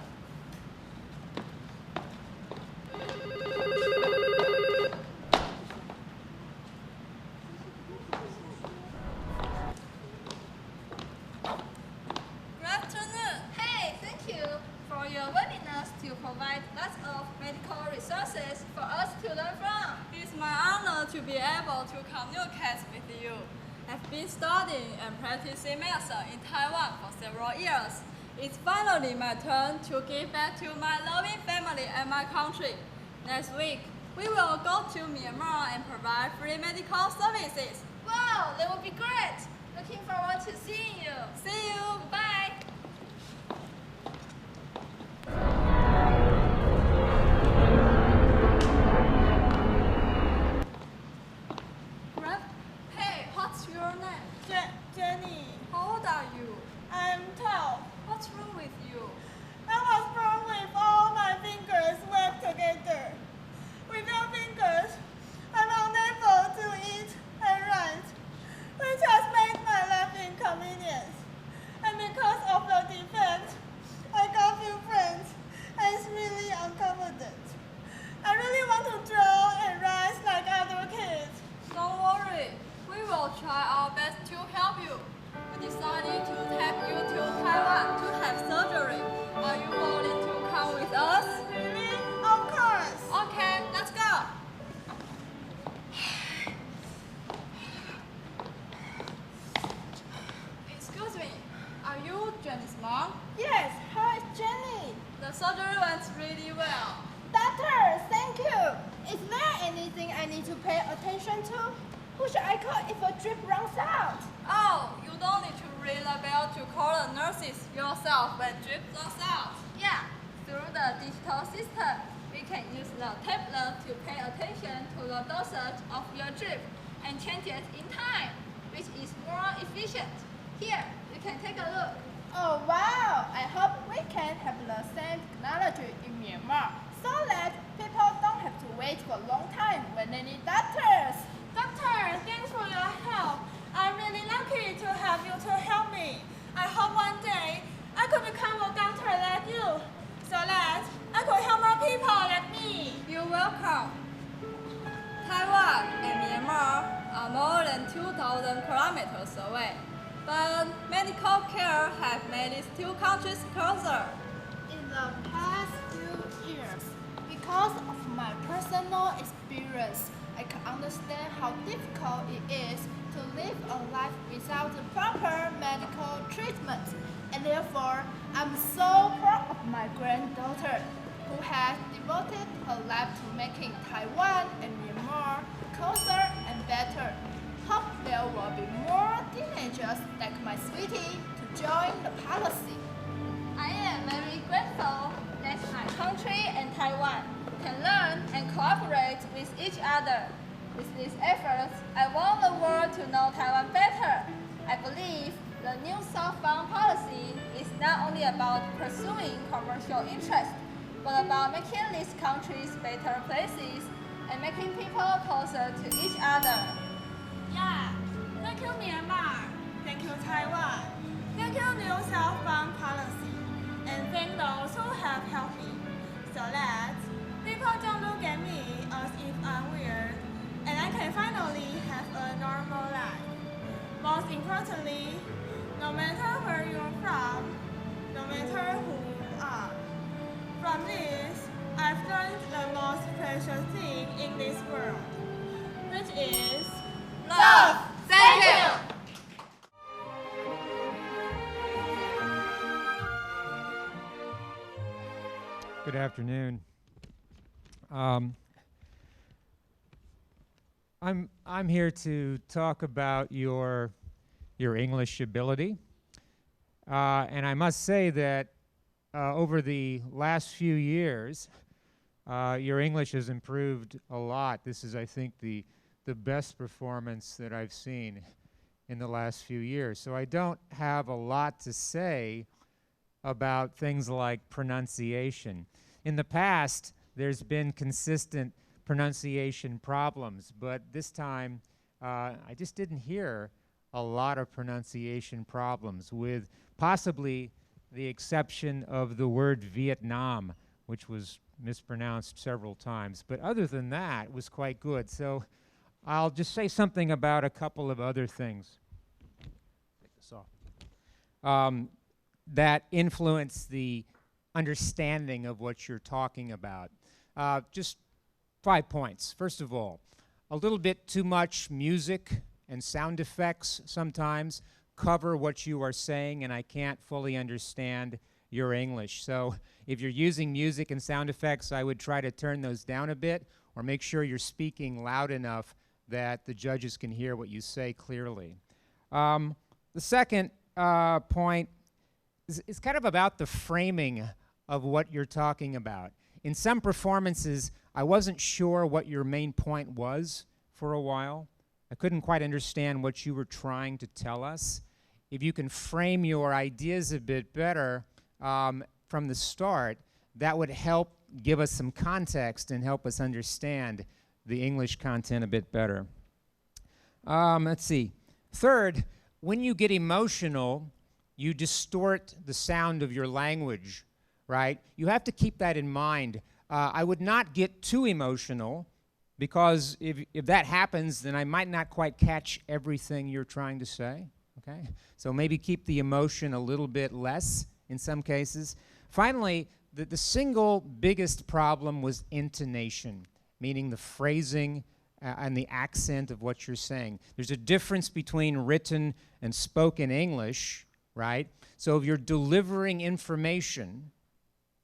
Good afternoon. Hey, thank you for your willingness to provide lots of medical resources for us to learn from. It's my honor to be able to communicate with you. I've been studying and practicing medicine in Taiwan for several years. It's finally my turn to give back to my loving family and my country. Next week, we will go to Myanmar and provide free medical services. Wow, that would be great! Looking forward to seeing you. See you. Bye. Hey, what's your name? Jenny. How old are you? I'm 12. What's wrong with you? I was born with all my fingers webbed together. Without fingers, I'm unable to eat and write, which has made my life inconvenience. And because of the defect, I got few friends, and it's really unconfident. I really want to draw and write like other kids. Don't worry, we will try our best to help you. We decided to take you to Taiwan to have surgery. Are you willing to come with us? Really? Of course. Okay, let's go. Excuse me, are you Jenny's mom? Yes, how is Jenny? The surgery went really well. Doctor, thank you. Is there anything I need to pay attention to? Who should I call if a drip runs out? Oh, you don't need to ring the bell to call the nurses yourself when drip runs out. Yeah, through the digital system, we can use the tablet to pay attention to the dosage of your drip and change it in time, which is more efficient. Here, you can take a look. Oh wow! I hope we can have the same technology in Myanmar so that people don't have to wait for a long time when they need doctors. Doctor, thanks for your help. I'm really lucky to have you to help me. I hope one day I could become a doctor like you, so that I could help more people like me. You're welcome. Taiwan and Myanmar are more than 2,000 kilometers away, but medical care has made these two countries closer. In the past few years, because of my personal experience, I can understand how difficult it is to live a life without the proper medical treatment. And therefore, I'm so proud of my granddaughter, who has devoted her life to making Taiwan and Myanmar closer and better. Hope there will be more teenagers like my sweetie to join the policy. I am very grateful that my country and Taiwan can learn and cooperate with each other. With these efforts, I want the world to know Taiwan better. I believe the new southbound policy is not only about pursuing commercial interests, but about making these countries better places and making people closer to each other. Yeah, thank you Myanmar, thank you Taiwan, thank you new southbound policy, and thank those who have helped me, so that people don't look at me as if I'm weird, and I can finally have a normal life. Most importantly, no matter where you're from, no matter who you are, from this, I've learned the most precious thing in this world, which is love. Thank you. Good afternoon. I'm here to talk about your English ability, and I must say that over the last few years, your English has improved a lot. This is, I think, the best performance that I've seen in the last few years. So I don't have a lot to say about things like pronunciation. In the past, there's been consistent pronunciation problems, but this time I just didn't hear a lot of pronunciation problems, with possibly the exception of the word Vietnam, which was mispronounced several times. But other than that, it was quite good. So I'll just say something about a couple of other things. Take this off. That influence the understanding of what you're talking about. Just 5 points. First of all, a little bit too much music and sound effects sometimes cover what you are saying, and I can't fully understand your English. So if you're using music and sound effects, I would try to turn those down a bit, or make sure you're speaking loud enough that the judges can hear what you say clearly. The second point is kind of about the framing of what you're talking about. In some performances, I wasn't sure what your main point was for a while. I couldn't quite understand what you were trying to tell us. If you can frame your ideas a bit better from the start, that would help give us some context and help us understand the English content a bit better. Let's see. Third, when you get emotional, you distort the sound of your language, right? You have to keep that in mind. I would not get too emotional, because if that happens, then I might not quite catch everything you're trying to say, okay? So maybe keep the emotion a little bit less in some cases. Finally, the single biggest problem was intonation, meaning the phrasing and the accent of what you're saying. There's a difference between written and spoken English, right? So if you're delivering information,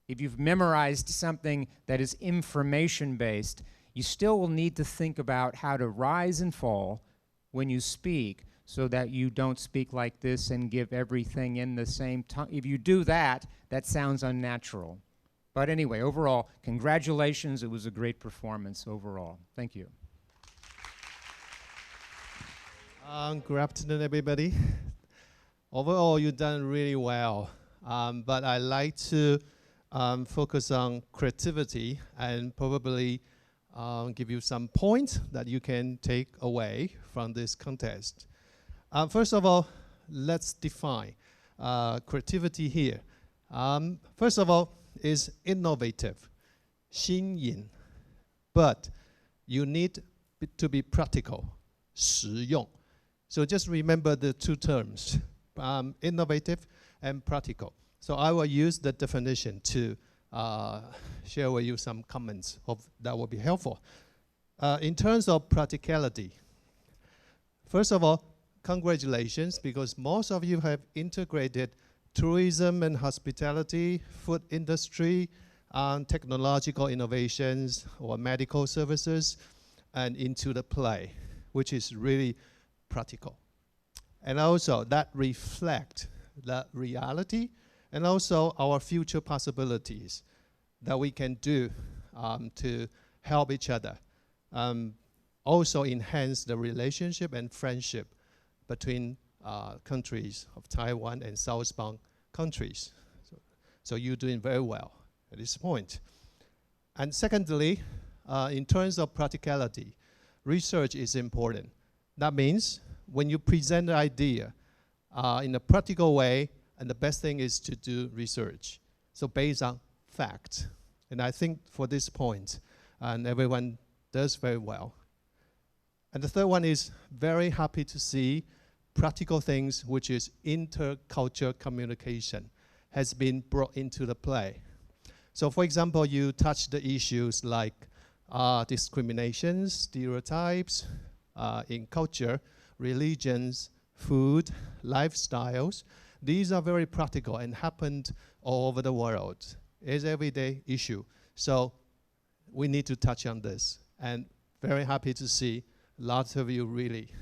if you've memorized something that is information-based, you still will need to think about how to rise and fall when you speak, so that you don't speak like this and give everything in the same tone. If you do that, that sounds unnatural. But anyway, overall, congratulations. It was a great performance overall. Thank you. Good afternoon, everybody. Overall, you've done really well, but I like to focus on creativity and probably give you some points that you can take away from this contest. First of all, let's define creativity here. First of all, is innovative, 新颖, but you need to be practical, 实用. So just remember the two terms, innovative and practical. So I will use the definition to share with you some comments that will be helpful. In terms of practicality, first of all, congratulations, because most of you have integrated tourism and hospitality, food industry, technological innovations, or medical services, and into the play, which is really practical. And also that reflect the reality and also our future possibilities that we can do to help each other. Also enhance the relationship and friendship between countries of Taiwan and southbound countries. So you're doing very well at this point. And secondly, in terms of practicality, research is important. That means when you present an idea in a practical way, and the best thing is to do research. So based on fact. And I think for this point, and everyone does very well. And the third one is very happy to see practical things, which is intercultural communication, has been brought into the play. So for example, you touch the issues like discriminations, stereotypes in culture, religions, food, lifestyles. These are very practical and happened all over the world. It's an everyday issue. So we need to touch on this. And very happy to see lots of you really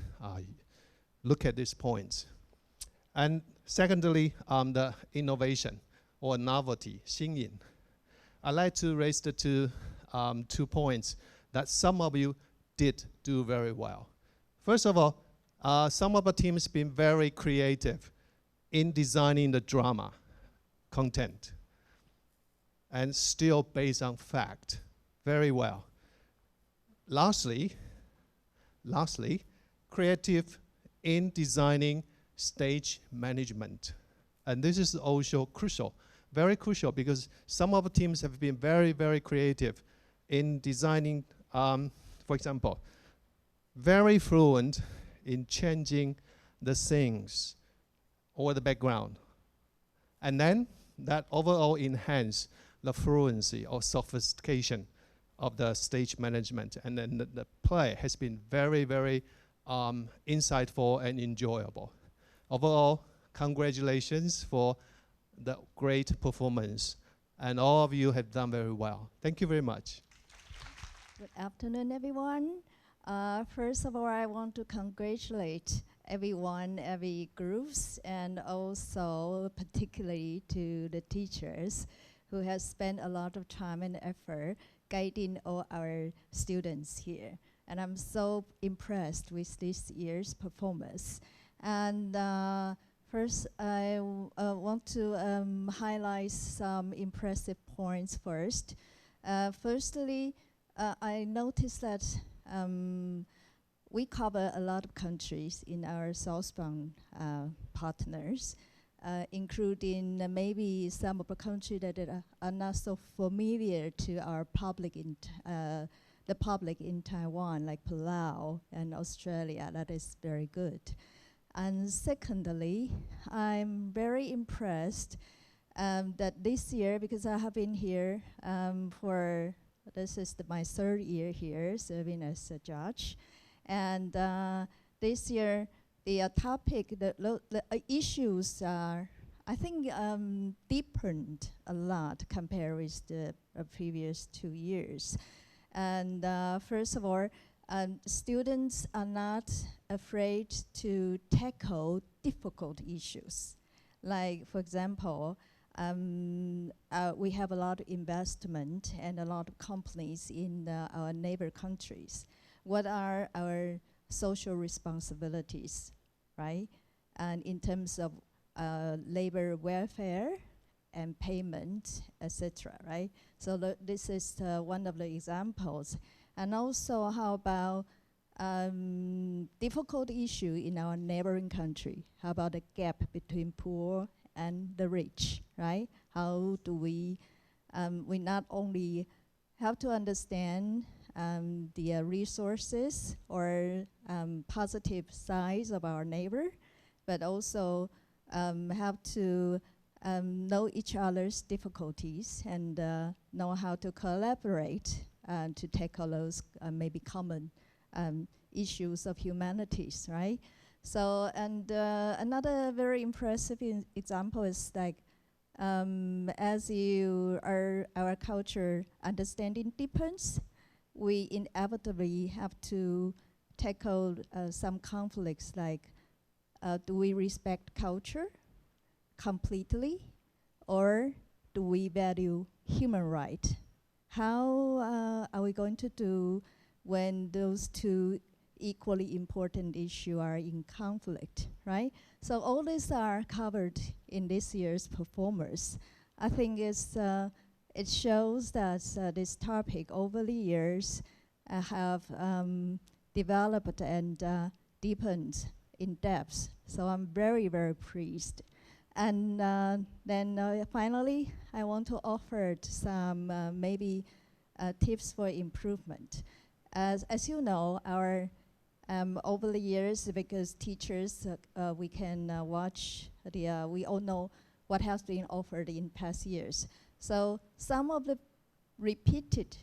look at these points. And secondly, the innovation or novelty, 新颖. I'd like to raise the two points that some of you did do very well. First of all, some of the teams been very creative in designing the drama content and still based on fact, very well. Lastly, creative in designing stage management. And this is also crucial, very crucial, because some of the teams have been very, very creative in designing, for example, very fluent in changing the scenes or the background. And then that overall enhance the fluency or sophistication of the stage management. And then the play has been very, very insightful and enjoyable. Overall, congratulations for the great performance. And all of you have done very well. Thank you very much. Good afternoon, everyone. First of all, I want to congratulate everyone, every groups, and also particularly to the teachers who have spent a lot of time and effort guiding all our students here. And I'm so impressed with this year's performance. And first, I want to highlight some impressive points first. Firstly, I noticed that we cover a lot of countries in our southbound partners, including maybe some of the countries that are not so familiar to our public in the public in Taiwan, like Palau and Australia. That is very good. And secondly, I'm very impressed that this year, because I have been here this is my third year here serving as a judge. And this year, the topic, the issues are, I think, deepened a lot compared with the previous 2 years. And first of all, students are not afraid to tackle difficult issues. Like, for example, we have a lot of investment and a lot of companies in our neighbor countries. What are our social responsibilities, right? And in terms of labor welfare and payment, etc., right? So this is one of the examples. And also, how about difficult issue in our neighboring country. How about the gap between poor and the rich, right? How do we not only have to understand the resources or positive sides of our neighbor, but also have to know each other's difficulties and know how to collaborate to tackle those maybe common issues of humanities, right? So, and another very impressive example is like, as our culture understanding deepens, we inevitably have to tackle some conflicts like, do we respect culture completely, or do we value human rights? How are we going to do when those two equally important issues are in conflict, right? So all these are covered in this year's performance. I think it shows that this topic over the years have developed and deepened in depth. So I'm very, very pleased. And then finally, I want to offer some maybe tips for improvement. As you know, our over the years, because teachers, we can watch we all know what has been offered in past years. So some of the repeated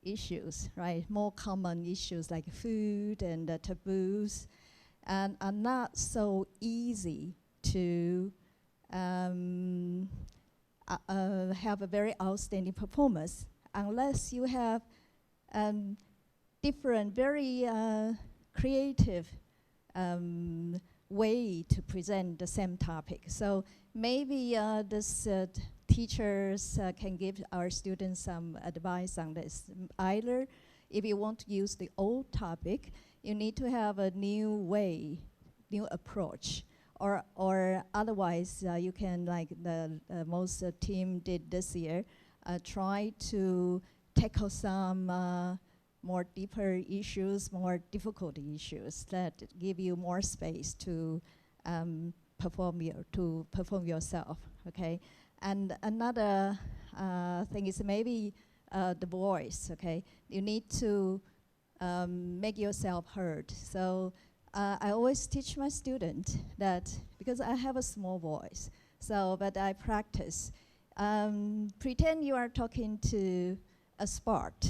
issues, right, more common issues like food and taboos, and are not so easy to have a very outstanding performance unless you have different, very creative way to present the same topic. So maybe this teachers can give our students some advice on this. Either if you want to use the old topic, you need to have a new way, new approach. Or otherwise, you can, like the most team did this year, try to tackle some more deeper issues, more difficult issues that give you more space to perform yourself. Okay, and another thing is maybe the voice. Okay, you need to make yourself heard. So I always teach my students that, because I have a small voice, so but I practice. Pretend you are talking to a spot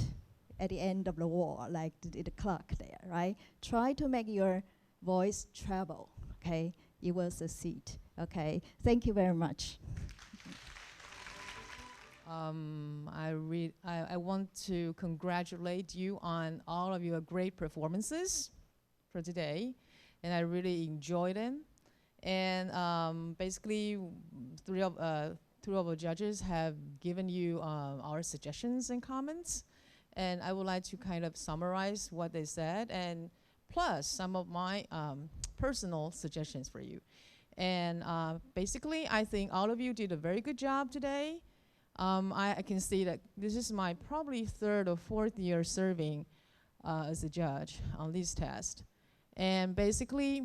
at the end of the wall, like the clock there, right? Try to make your voice travel, okay? You will succeed, okay? Thank you very much. I want to congratulate you on all of your great performances for today, and I really enjoyed them. And basically, three of our judges have given you our suggestions and comments, and I would like to kind of summarize what they said, and plus some of my personal suggestions for you. And basically, I think all of you did a very good job today. I can see that this is my probably third or fourth year serving as a judge on this test. And basically,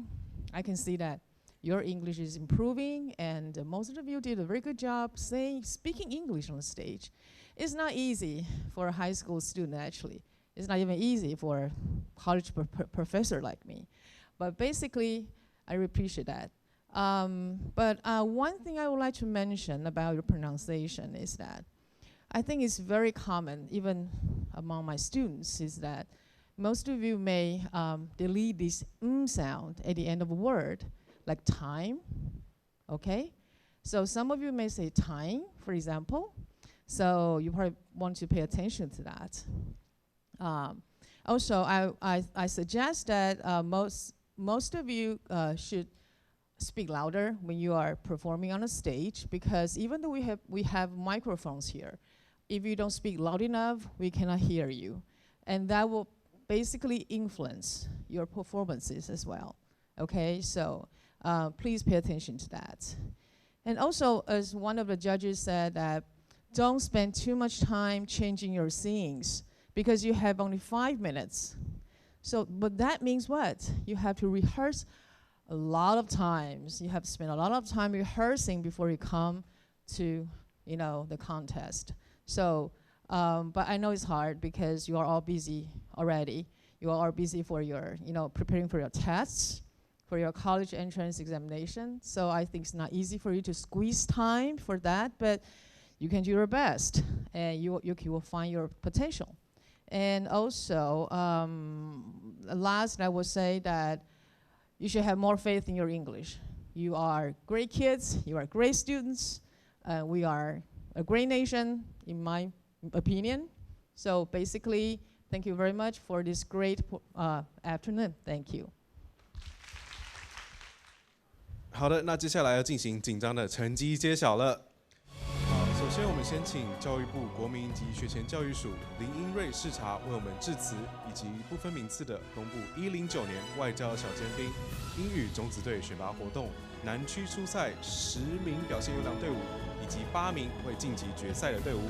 I can see that your English is improving, and most of you did a very good job speaking English on stage. It's not easy for a high school student, actually. It's not even easy for a college professor like me. But basically, I appreciate that. But one thing I would like to mention about your pronunciation is that I think it's very common, even among my students, is that most of you may delete this sound at the end of a word, like time, okay? So some of you may say time, for example. So you probably want to pay attention to that. Also, I suggest that most of you should speak louder when you are performing on a stage, because even though we have microphones here, if you don't speak loud enough, we cannot hear you. And that will basically influence your performances as well. Okay, so please pay attention to that. And also, as one of the judges said, that don't spend too much time changing your scenes, because you have only 5 minutes. So, but that means what? You have to rehearse a lot of times. You have to spend a lot of time rehearsing before you come to, you know, the contest. So, but I know it's hard because you are all busy already. You are all busy for your, you know, preparing for your tests, for your college entrance examination. So I think it's not easy for you to squeeze time for that, but you can do your best, and you will find your potential. And also, last, I would say that you should have more faith in your English. You are great kids, you are great students, we are a great nation, in my opinion. So basically, thank you very much for this great afternoon. Thank you. 好的，那接下来要进行紧张的成绩揭晓了。首先我们先请教育部国民及学前教育署林英瑞视察为我们致辞，以及不分名次的公布109年外交小尖兵英语种子队选拔活动南区初赛10名表现优良队伍，以及8名未晋级决赛的队伍。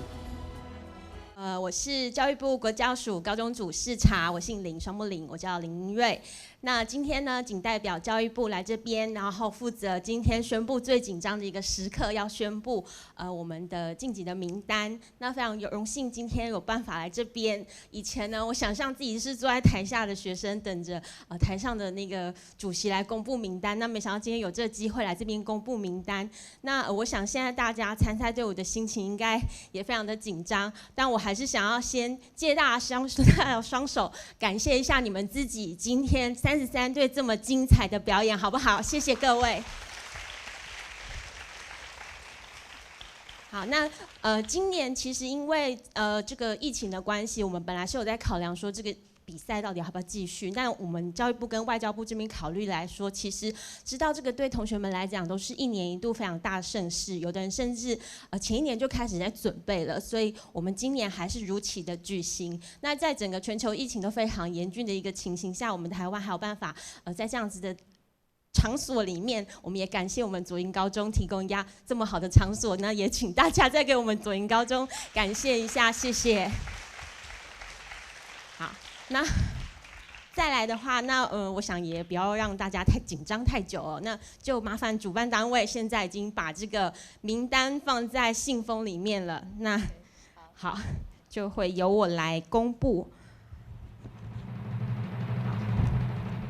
我是教育部国教署高中组视察，我姓林，双木林，我叫林英瑞。那今天呢，仅代表教育部来这边，然后负责今天宣布最紧张的一个时刻，要宣布我们的晋级的名单。那非常有荣幸今天有办法来这边。以前呢，我想象自己是坐在台下的学生，等着台上的那个主席来公布名单。那没想到今天有这个机会来这边公布名单。那我想现在大家参赛队伍的心情应该也非常的紧张，但我还是想要先借大家双手，感谢一下你们自己今天33队这么精彩的表演，好不好？谢谢各位。好，那今年其实因为这个疫情的关系，我们本来是有在考量说这个比赛到底要不要继续，但我们教育部跟外交部这边考虑来说，其实知道这个对同学们来讲都是1年1度非常大的盛事，有的人甚至前1年就开始在准备了，所以我们今年还是如期的举行。那在整个全球疫情都非常严峻的一个情形下，我们台湾还有办法在这样子的场所里面，我们也感谢我们左营高中提供这么好的场所，那也请大家再给我们左营高中感谢一下，谢谢。好。那再来的话，那我想也不要让大家太紧张太久哦，那就麻烦主办单位现在已经把这个名单放在信封里面了。那好，就会由我来公布。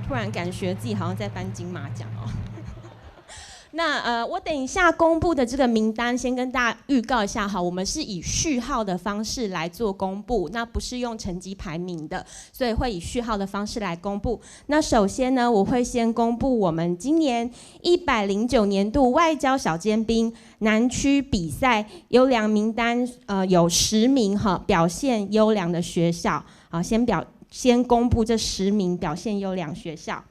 突然感觉自己好像在颁金马奖哦。那我等一下公布的这个名单，先跟大家预告一下哈，我们是以序号的方式来做公布，那不是用成绩排名的，所以会以序号的方式来公布。那首先呢，我会先公布我们今年109年度外交小尖兵南区比赛优良名单，有10名哈表现优良的学校，好，先公布这10名表现优良学校。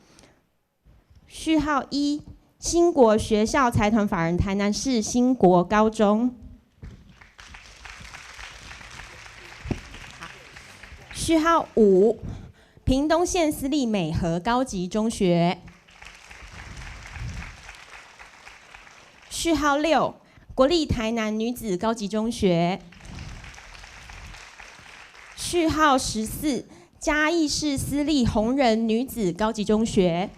序号1。兴国学校财团法人台南市兴国高中，序号5，屏东县私立美和高级中学，序号6，国立台南女子高级中学，序号14，嘉义市私立红人女子高级中学。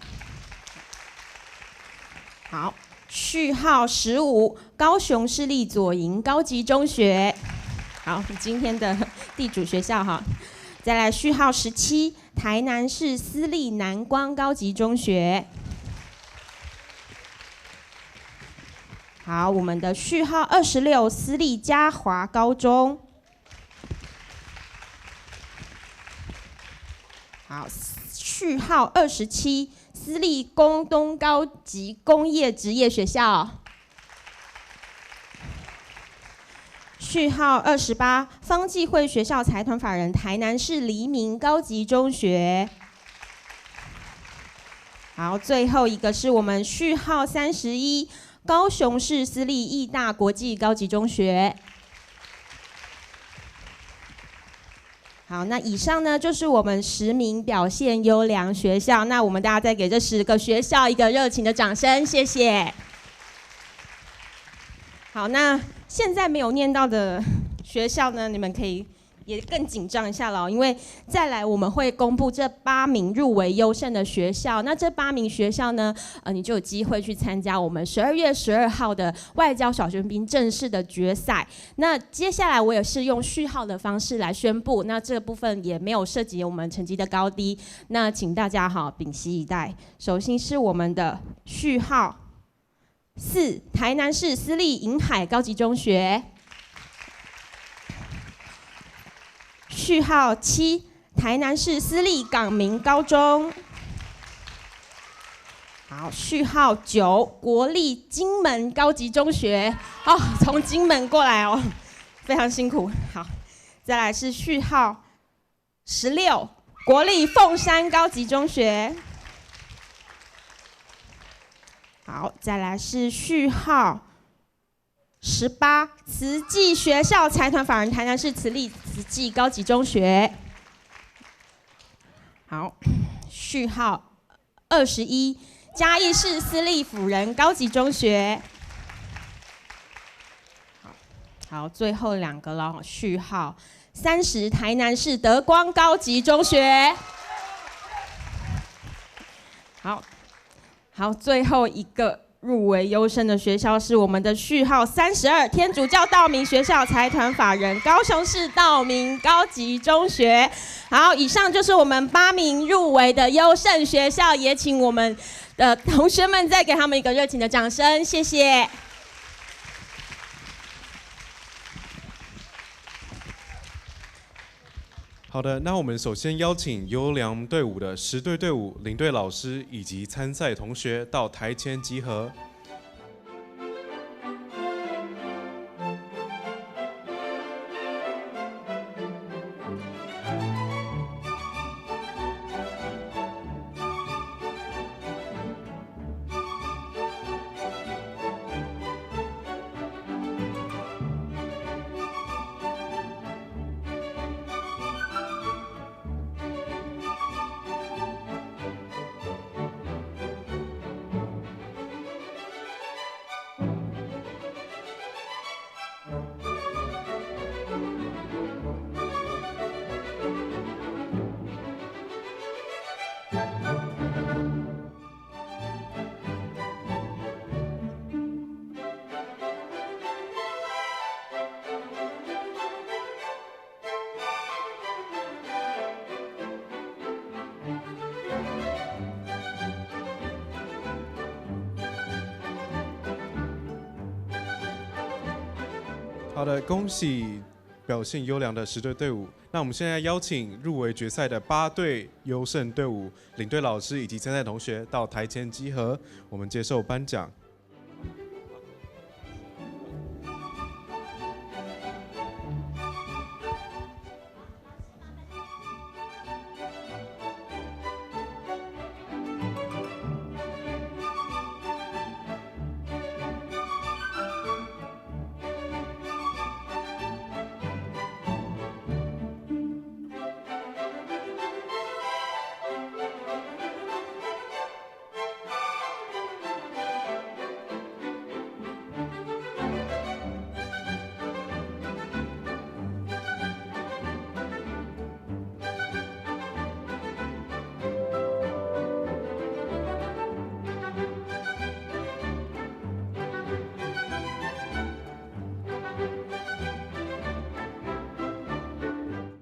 好，序号15，高雄市立左营高级中学。好，今天的地主学校哈。再来序号17，台南市私立南光高级中学。好，我们的序号26，私立嘉华高中。好，序号27。私立工东高级工业职业学校，序号28，方济会学校财团法人台南市黎明高级中学。好，最后一个是我们序号31，高雄市私立义大国际高级中学。好，那以上呢就是我们10名表现优良学校。那我们大家再给这10个学校一个热情的掌声，谢谢。好，那现在没有念到的学校呢，你们可以也更紧张一下了，因为再来我们会公布这8名入围优胜的学校。那这8名学校呢，你就有机会去参加我们12月12号的外交小尖兵正式的决赛。那接下来我也是用序号的方式来宣布，那这个部分也没有涉及我们成绩的高低，那请大家屏息以待。首先是我们的序号4，台南市私立银海高级中学。序号7，台南市私立港民高中。好，序号9，国立金门高级中学。从金门过来哦，非常辛苦。好，再来是序号16，国立凤山高级中学。好，再来是序号18，慈济学校财团法人台南市慈济高级中学。好，序号21，嘉义市私立辅仁高级中学。好，最后2个了，序号30，台南市德光高级中学。好，最后一个入围优胜的学校是我们的序号32，天主教道明学校财团法人高雄市道明高级中学。好，以上就是我们8名入围的优胜学校，也请我们的同学们再给他们一个热情的掌声，谢谢。好的，那我们首先邀请优良队伍的10队队伍、领队老师以及参赛同学到台前集合。好的，恭喜表现优良的10队队伍。那我们现在邀请入围决赛的8队优胜队伍、领队老师以及参赛同学到台前集合，我们接受颁奖。